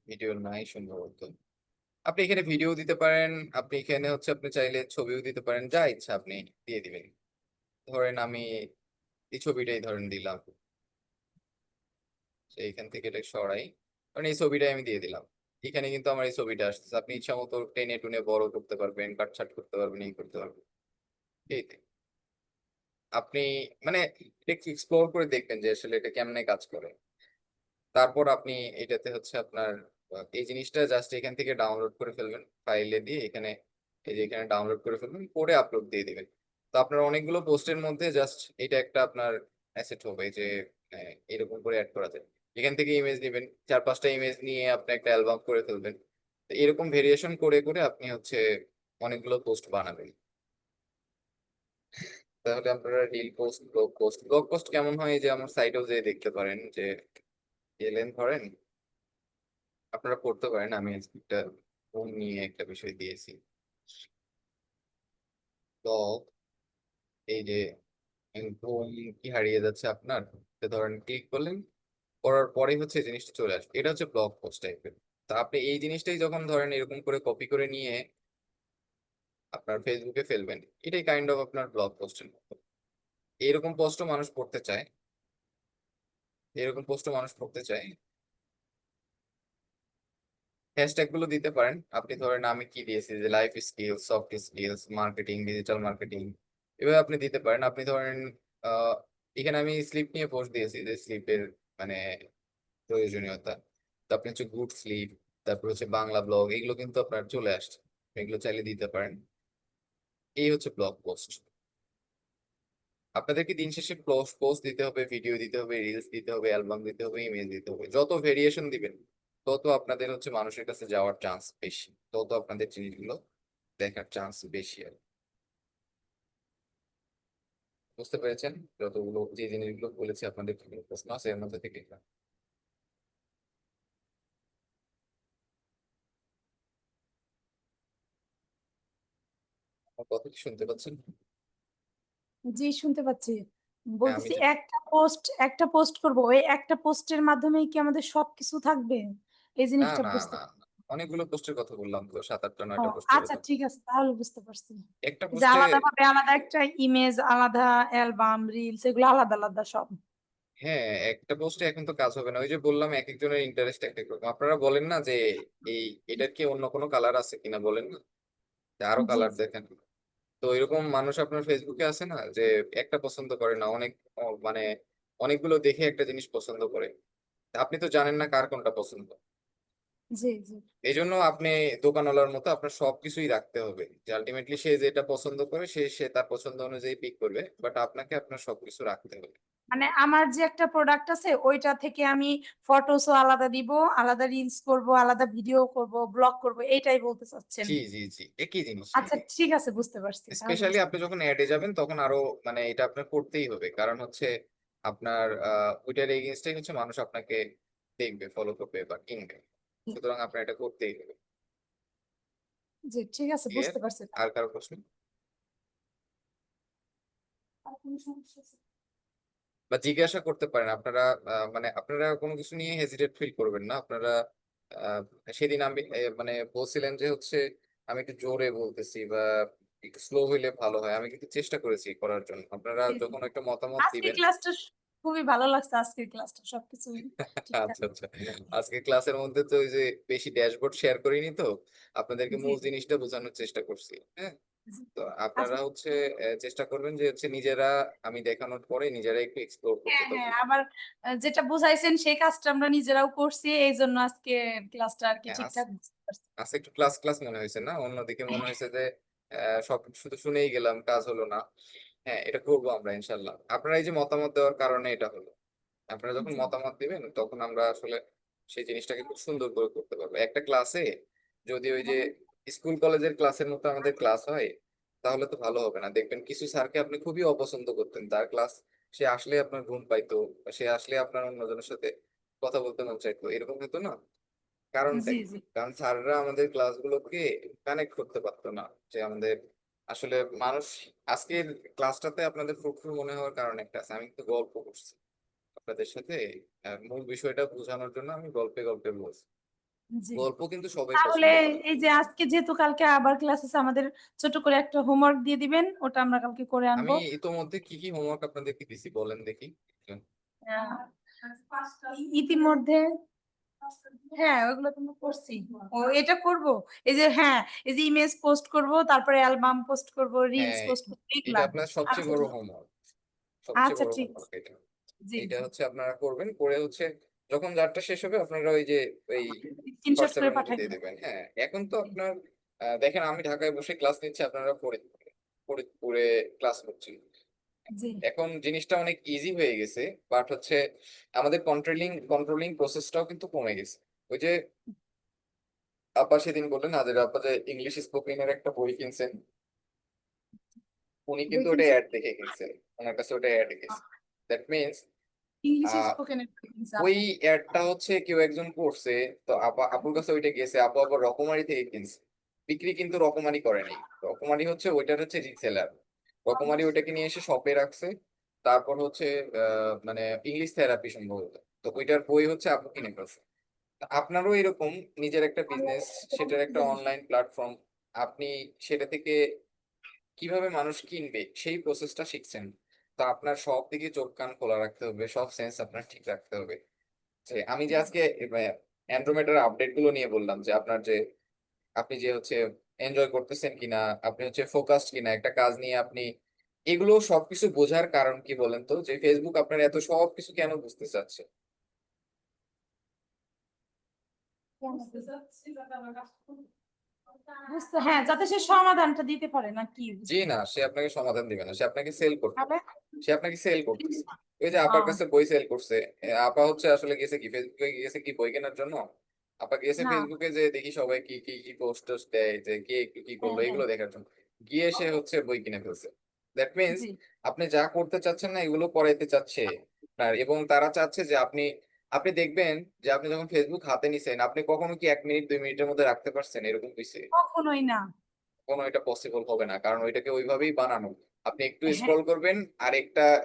ভিডিও নাই সম্ভবত, আপনি এখানে ভিডিও দিতে পারেন, আপনি এখানে হচ্ছে আপনি চাইলে ছবিও দিতে পারেন, যা ইচ্ছা আপনি দিয়ে দিবেন। ধরেন আমি এই ছবিটাই ধরেন দিলাম, এইখান থেকে এটা সরাই, কারণ এই ছবিটাই আমি দিয়ে দিলাম। এখানে কিন্তু আমার এই ছবিটা আসছে, আপনি ইচ্ছা মতো টেনে টুনে বড় করতে পারবেন, কাটছাট করতে পারবেন, এই করতে পারবেন। এই তো। আপনি মানে একটু এক্সপ্লোর করে দেখবেন যে আসলে এটা কেমনে কাজ করে। তারপর আপনি এটাতে হচ্ছে আপনার এই জিনিসটা জাস্ট এখান থেকে ডাউনলোড করে ফেলবেন, ফাইলে দিয়ে এখানে, এই যে এখানে ডাউনলোড করে ফেলবেন, করে আপলোড দিয়ে দিবেন। তো আপনার অনেকগুলো পোস্টের মধ্যে জাস্ট এটা একটা আপনার অ্যাসেট হবে যে এরকম করে অ্যাড করা যায়। এখান থেকে ইমেজ নেবেন, 4-5টা ইমেজ নিয়ে আপনি একটা অ্যালবাম করে ফেলবেন। তো এরকম ভেরিয়েশন করে করে আপনি হচ্ছে অনেকগুলো পোস্ট বানাবেন। তাহলে আপনারা রিল পোস্ট, ব্লগ পোস্ট কেমন হয়, এই যে আমার সাইটেও যে দেখতে পারেন যে এলেন ধরেন, আপনারা পড়তে পারেন, আমি আজকে একটা ফোন নিয়ে একটা বিষয় দিয়েছি, ব্লগ, এই যে ঘুম কি হারিয়ে যাচ্ছে আপনার, তো ধরেন ক্লিক করলেন, করার পরেই হচ্ছে এই জিনিসটা চলে আসবে, এটা হচ্ছে ব্লগ পোস্ট টাইপের। তা আপনি এই জিনিসটাই যখন ধরেন এরকম করে কপি করে নিয়ে আপনার ফেসবুকে ফেলবেন, এটাই কাইন্ড অফ আপনার ব্লগ পোস্টের মতো। এরকম পোস্টও মানুষ পড়তে চায়, এরকম পোস্টও মানুষ পড়তে চায়। হ্যাশট্যাগ গুলো দিতে পারেন আপনি, ধরেন আমি কি দিয়েছি যে life skills, soft skills, marketing, digital marketing, এভাবে আপনি দিতে পারেন। আপনি ধরেন আহ, এখানে আমি স্লিপ নিয়ে পোস্ট দিয়েছি যে স্লিপের মানে প্রয়োজনীয়তা, তো আপনি হচ্ছে গুড স্লিপ, তারপর হচ্ছে বাংলা ব্লগ, এগুলো কিন্তু আপনার চলে আসছে, এগুলো চাইলে দিতে পারেন। এই হচ্ছে ব্লগ পোস্ট। আপনাদেরকে দিন শেষে পোস্ট পোস্ট দিতে হবে, ভিডিও দিতে হবে, রিলস দিতে হবে, অ্যালবাম দিতে হবে, ইমেজ দিতে হবে। যত ভেরিয়েশন দিবেন তত আপনাদের হচ্ছে মানুষের কাছে যাওয়ার চান্স বেশি, তত আপনাদের জিনিসগুলো দেখার চান্স বেশি আর কি। বুঝতে পেরেছেন? যতগুলো যে জিনিসগুলো বলেছি আপনাদের কি কোনো প্রশ্ন আছে এর মধ্যে থেকে? আমার কথা কি শুনতে পাচ্ছেন? জি শুনতে পাচ্ছি। হ্যাঁ, আমি বলতেছি যে একটা পোস্ট করব, ওই একটা পোস্টের মাধ্যমেই কি আমাদের সবকিছু থাকবে? এই না জিনিসটা না বুঝতে, না না। অনেকগুলো পোস্টের কথা বললাম তো, 7-8টা ও 9টা পোস্টের আচ্ছা কথা। ঠিক আছে, তাহলে বুঝতে পারছি। একটা যে পোস্টে আলাদা একটা ইমেজ, আলাদা অ্যালবাম, রিলস, এগুলো আলাদা আলাদা সব। হ্যাঁ, একটা পোস্টে এখন তো কাজ হবে না। ওই যে বললাম এক একজনের ইন্টারেস্ট এক এক রকম। আপনারা বলেন না যে এই এটার কি অন্য কোনো কালার আছে কিনা, বলেন না যে আরো জি কালার জি দেখেন। তো এরকম মানুষ আপনার ফেসবুকে আছে না, যে একটা পছন্দ করে না, অনেক মানে অনেকগুলো দেখে একটা জিনিস পছন্দ করে। আপনি তো জানেন না কার কোনটা পছন্দ। জি জি। এই জন্য আপনি দোকানওয়ালার মতো আপনার সবকিছুই রাখতে হবে, যে আলটিমেটলি সে যেটা পছন্দ করে সে সে তার পছন্দ অনুযায়ী পিক করবে, বাট আপনাকে আপনার সবকিছু রাখতে হবে। মানে আমার যে একটা প্রোডাক্ট আছে ওইটা থেকে আমি ফটোসও আলাদা দিব, আলাদা রিলস করব, আলাদা ভিডিও করব, ব্লগ করব, এইটাই বলতে চাচ্ছেন? জি জি জি, একই জিনিস। আচ্ছা ঠিক আছে, বুঝতে পারছি, তাহলে স্পেশালি বুঝতে আপনি যখন অ্যাডে যাবেন তখন আরো মানে এটা আপনার করতেই হবে, কারণ হচ্ছে আপনার ওইটার এগেইনস্টে হচ্ছে মানুষ আপনাকে দেখবে, ফলো করবে বা কিনবে। পারছি। সুতরাং আপনার এটা করতেই হবে। জি ঠিক আছে, ক্লিয়ার? বুঝতে পারছি। আর কারো প্রশ্ন? আর কোনো সমস্যা আছে? বা জিজ্ঞাসা করতে পারেন আপনারা। মানে আপনারা কোনো কিছু নিয়ে হেজিটেট ফিল করবেন না আপনারা। আহ, সেদিন আমি মানে বলছিলেন যে হচ্ছে আমি একটু জোরে বলতেছি বা একটু স্লো হইলে ভালো হয়, আমি কিন্তু চেষ্টা করেছি করার জন্য। আপনারা জি, জি। যখন একটা মতামত আজকের দিবেন। ক্লাসটা খুবই ভালো লাগছে, আজকের ক্লাসটা সবকিছুই ঠিকঠাক। আচ্ছা আচ্ছা, আজকে ক্লাসের মধ্যে তো ওই যে বেশি ড্যাশবোর্ড শেয়ার করিনি তো, আপনাদেরকে জি মূল জিনিসটা বোঝানোর চেষ্টা করছি। হ্যাঁ, জি। তো আচ্ছা, আপনারা হচ্ছে চেষ্টা করবেন যে হচ্ছে নিজেরা, আমি দেখানোর পরে নিজেরা একটু এক্সপ্লোর করতে হ্যাঁ হ্যাঁ, থাকুন। আবার যেটা বুঝাইছেন সেই কাজটা আমরা নিজেরাও করছি, এই জন্য আজকে ক্লাসটা আর কি হ্যাঁ, ঠিকঠাক বুঝতে পারছি। আজকে একটু ক্লাস ক্লাস মনে হয়েছে না, অন্যদিকে মনে হয়েছে যে সব শুধু শুনেই গেলাম, কাজ হলো না। হ্যাঁ, এটা করবো আমরা ইনশাল্লাহ। আপনারা এই যে মতামত দেওয়ার কারণে এটা হলো। আপনারা যখন জি মতামত দিবেন তখন আমরা আসলে সেই জিনিসটাকে খুব সুন্দর করে করতে পারবো। একটা ক্লাসে যদি ওই যে স্কুল কলেজের ক্লাসের মতো আমাদের ক্লাস হয়, তাহলে তো ভালো হবে না। দেখবেন কিছু স্যারকে আপনি খুবই অপছন্দ করতেন, তার ক্লাস সে আসলে আপনার ঘুম পাইতো, বা সে আসলে আপনার অন্যজনের সাথে কথা বলতে মন চাইতো, এরকম হতো না। কারণটা জি কি? জি। কারণ স্যাররা আমাদের ক্লাসগুলোকে কানেক্ট করতে পারতো না, যে আমাদের আসলে মানুষ। আজকের ক্লাসটাতে আপনাদের ফ্রুটফুল মনে হওয়ার কারণ একটা আছে, আমি কিন্তু গল্প করছি আপনাদের সাথে। মূল বিষয়টা বোঝানোর জন্য আমি গল্পে গল্পে বলছি। জি। গল্প কিন্তু সবাই তাহলে পছন্দ করে। এই যে আজকে যেহেতু কালকে আবার ক্লাস আছে, আমাদের ছোট করে একটা হোমওয়ার্ক দিয়ে দিবেন, ওটা আমরা কালকে করে আমি আনবো। ইতোমধ্যে কি কি হোমওয়ার্ক আপনাদেরকে দিছি বলেন দেখি। আহ, ইতিমধ্যে, হ্যাঁ ওগুলো তো আমরা করছি। ও এটা করব, এই যে হ্যাঁ, এই যে ইমেজ পোস্ট করব, তারপরে অ্যালবাম পোস্ট করব, রিলস হ্যাঁ, পোস্ট করব, এটা এগুলা। আপনার সবচেয়ে আচ্ছা বড় ঠিক, হোমওয়ার্ক। সবচেয়ে আচ্ছা বড় ঠিক আছে। হোমওয়ার্ক এটা। জি এইটা জি। হচ্ছে আপনারা করবেন, করে হচ্ছে যখন যারটা শেষ হবে আপনারা ওই যে এই স্ক্রিনশট করে হোয়াটসঅ্যাপের মধ্যে পাঠাই দিয়ে দেবো। দেবেন। হ্যাঁ, এখন তো আপনার দেখেন আমি ঢাকায় বসে ক্লাস নিচ্ছি, আপনারা ফরিদপুরে ক্লাস করছেন। জি এখন জিনিসটা অনেক ইজি হয়ে গেছে, বাট হচ্ছে আমাদের কন্ট্রোলিং প্রসেসটাও কিন্তু কমে গেছে। ওই যে আপা সেদিন বললেন না, যে আপা যে ইংলিশ স্পোকেন এর একটা বই কিনছেন, উনি বই কিন্তু ওটা কিনছি, অ্যাড দেখে কিনছেন। ওনার কাছে ওটা অ্যাড গেছে। দ্যাট মিনস ইংলিশে স্পোকেন কিনছি ওই আপু। অ্যাডটা হচ্ছে কেউ একজন করছে, তো আপুর কাছে ওইটা গেছে, আপু আবার রকমারি থেকে কিনছে। বিক্রি কিন্তু রকমারি করে নাই, রকমারি হচ্ছে ওইটার হচ্ছে রিসেলার। রকমারি ওইটাকে নিয়ে এসে শপে রাখছে। তারপর হচ্ছে মানে ইংলিশ থেরাপি সম্ভবত, তো ওইটার বই হচ্ছে আপু কিনে ফেলছে। তা আপনারও এরকম নিজের একটা বিজনেস, সেটার একটা অনলাইন প্ল্যাটফর্ম, আপনি সেটা থেকে কিভাবে মানুষ কিনবে সেই প্রসেসটা শিখছেন। তো আপনার সব দিকে চোখ কান খোলা রাখতে হবে, সব সেন্স আপনার ঠিক রাখতে হবে। যে আমি যে আজকে অ্যান্ড্রোমেডার আপডেট গুলো নিয়ে বললাম, যে আপনার যে আপনি যে হচ্ছে এনজয় করতেছেন কিনা, আপনি হচ্ছে ফোকাসড কিনা একটা কাজ নিয়ে আপনি, এগুলো সবকিছু বোঝার কারণ কি বলেন তো, যে ফেসবুক আপনার এত সবকিছু কেন বুঝতে চাচ্ছে? বুঝতে, হ্যাঁ, যাতে সে সমাধানটা দিতে পারে না কি জি বুঝতে। না, সে আপনাকে সমাধান দিবে না, সে আপনাকে সেল করতে, তাহলে সে আপনাকে সেল করতেছে। ওই যে আপার আহ, কাছে বই সেল করছে। আপা হচ্ছে আসলে গেছে কি ফেসবুকে, গেছে কি বই কেনার জন্য? আপা গেছে না, ফেসবুকে যে দেখি সবাই কি কি কি পোস্ট টোস্ট দেয়, যে কে একটু কি হ্যাঁ করলো হ্যাঁ। এগুলো দেখার জন্য গিয়ে সে হচ্ছে বই কিনে ফেলছে। দ্যাট মিনস জি আপনি যা করতে চাচ্ছেন না এগুলো করাইতে চাচ্ছে আপনার, এবং তারা চাচ্ছে যে আপনি, আপনি দেখবেন যে আপনি যখন ফেসবুক হাতে নিছেন, আপনি কখনো কি 1 মিনিট 2 মিনিটের মধ্যে রাখতে পারছেন? এরকম হয়েছে? কখনোই না। কোনো এটা পসিবল হবে না, কারণ ওইটাকে ওইভাবেই বানানো। আপনি একটু হ্যাঁ। স্ক্রল করবেন আর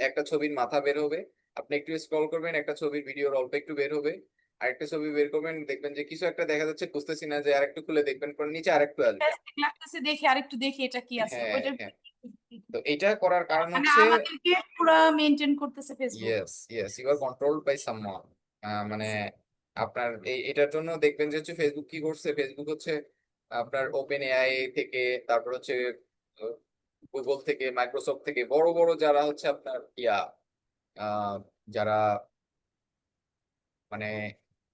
একটা ছবির মাথা বের হবে, আপনি একটু স্ক্রল করবেন একটা ছবির ভিডিওর অল্প একটু বের হবে, আরেকটা ছবি বের করবেন, দেখবেন যে কিছু একটা দেখা যাচ্ছে, বুঝতেছি না, যে আরেকটু খুলে দেখবেন, পরে নিচে আরেকটু আসবে। লাগতেছে দেখি আরেকটু দেখি এটা কি আছে হ্যাঁ ওইটার হ্যাঁ, তো এটা করার কারণ মানে হচ্ছে আমাদেরকে পুরো মেনটেন করতেছে Facebook. Yes you are controlled by someone. মানে আপনার এটার জন্য দেখবেন যে হচ্ছে ফেসবুক কি করছে, ফেসবুক হচ্ছে আপনার ওপেন এআই থেকে, তারপর হচ্ছে গুগল থেকে, মাইক্রোসফট থেকে, বড় বড় যারা হচ্ছে আপনার আহ, যারা মানে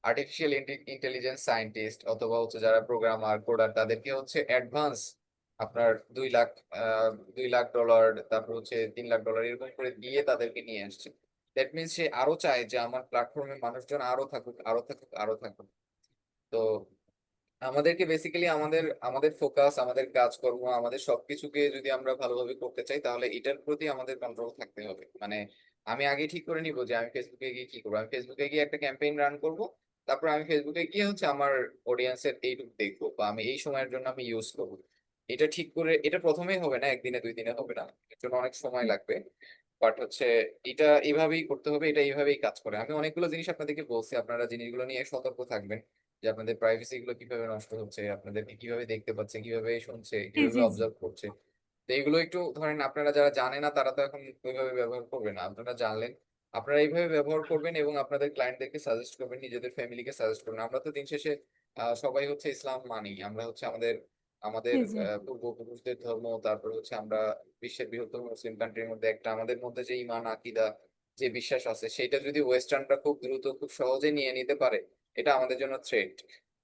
আর্টিফিশিয়াল ইন্টেলিজেন্স সায়েন্টিস্ট অথবা হচ্ছে যারা প্রোগ্রামার কোডার, তাদেরকে হচ্ছে অ্যাডভান্স আপনার 2 লাখ $2 লাখ, তারপর হচ্ছে $3 লাখ এরকম করে দিয়ে তাদেরকে নিয়ে আসছে। দ্যাট মিনস সে আরো চায় যে আমার প্ল্যাটফর্মে মানুষজন আরো থাকুক, আরো থাকুক, আরো থাকুক। তো আমাদেরকে বেসিক্যালি আমাদের আমাদের ফোকাস, আমাদের কাজকর্ম, আমাদের সবকিছুকে যদি আমরা ভালোভাবে করতে চাই, তাহলে এটার প্রতি আমাদের কন্ট্রোল থাকতে হবে। মানে আমি আগে ঠিক করে নিব যে আমি ফেসবুকে গিয়ে কি করবো, আমি ফেসবুকে গিয়ে একটা ক্যাম্পেইন রান করব, তারপর আমি ফেসবুকে গিয়ে হচ্ছে আমার অডিয়েন্সের এইটুকু দেখবো, বা আমি এই সময়ের জন্য আমি ইউজ করবো। এটা ঠিক করে, এটা প্রথমেই হবে না, একদিনে 2 দিনে হবে না, এর জন্য অনেক সময় লাগবে। বাট হচ্ছে এটা এইভাবেই করতে হবে, এটা এইভাবেই কাজ করে। আমি অনেকগুলো জিনিস আপনাদেরকে বলছি, আপনারা জিনিসগুলো নিয়ে সতর্ক থাকবেন, যে আপনাদের প্রাইভেসি গুলো কিভাবে নষ্ট হচ্ছে, আপনাদেরকে কিভাবে দেখতে পাচ্ছে, কিভাবে শুনছে, জি কিভাবে জি জি অবজার্ভ করছে। তো এগুলো একটু ধরেন, আপনারা যারা জানে না তারা তো এখন ওইভাবে ব্যবহার করবে না, আপনারা জানলেন, আপনারা এইভাবে ব্যবহার করবেন এবং আপনাদের ক্লায়েন্টদেরকে সাজেস্ট করবেন, নিজেদের ফ্যামিলিকে সাজেস্ট করবেন। আমরা তো দিন শেষে সবাই হচ্ছে ইসলাম মানি, আমরা হচ্ছে আমাদের আমাদের জি জি পূর্বপুরুষদের ধর্ম, তারপর হচ্ছে আমরা বিশ্বের বৃহত্তম মুসলিম কান্ট্রির মধ্যে একটা, আমাদের মধ্যে যে ইমান আকিদা, যে বিশ্বাস আছে, সেটা যদি ওয়েস্টার্নরা খুব দ্রুত খুব সহজে নিয়ে নিতে পারে, এটা আমাদের জন্য থ্রেট।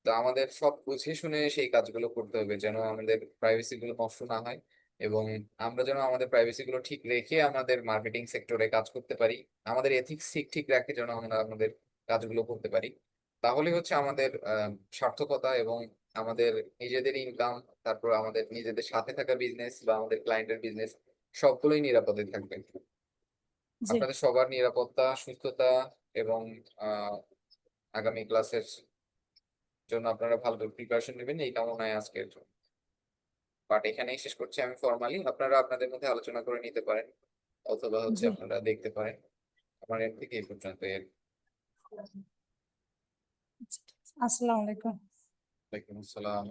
তো আমাদের সব বুঝে শুনে সেই কাজগুলো করতে হবে, যেন আমাদের প্রাইভেসি গুলো নষ্ট না হয়, এবং আমরা যেন আমাদের প্রাইভেসি গুলো ঠিক রেখে আমাদের মার্কেটিং সেক্টরে কাজ করতে পারি, আমাদের এথিক্স ঠিক ঠিক রাখে যেন আমরা আমাদের কাজগুলো করতে পারি। তাহলে হচ্ছে আমাদের সার্থকতা এবং আমাদের নিজেদের ইনকাম, তারপর আমাদের নিজেদের সাথে থাকা বিজনেস বা আমাদের ক্লায়েন্টের বিজনেস, সবগুলোই নিরাপদে থাকবে। জি আপনাদের সবার নিরাপত্তা, সুস্থতা এবং আহ আগামী ক্লাসের জন্য আপনারা ভালো প্রিপারেশন নেবেন, এই কামনায় আজকের পার্ট এখানেই শেষ করছি আমি ফর্মালি। আপনারা আপনাদের মধ্যে আলোচনা করে নিতে পারেন, অথবা হচ্ছে জি আপনারা দেখতে পারেন। আমার এর থেকে এই পর্যন্ত। আসসালামু আলাইকুম। ওয়ালাইকুম আসসালাম।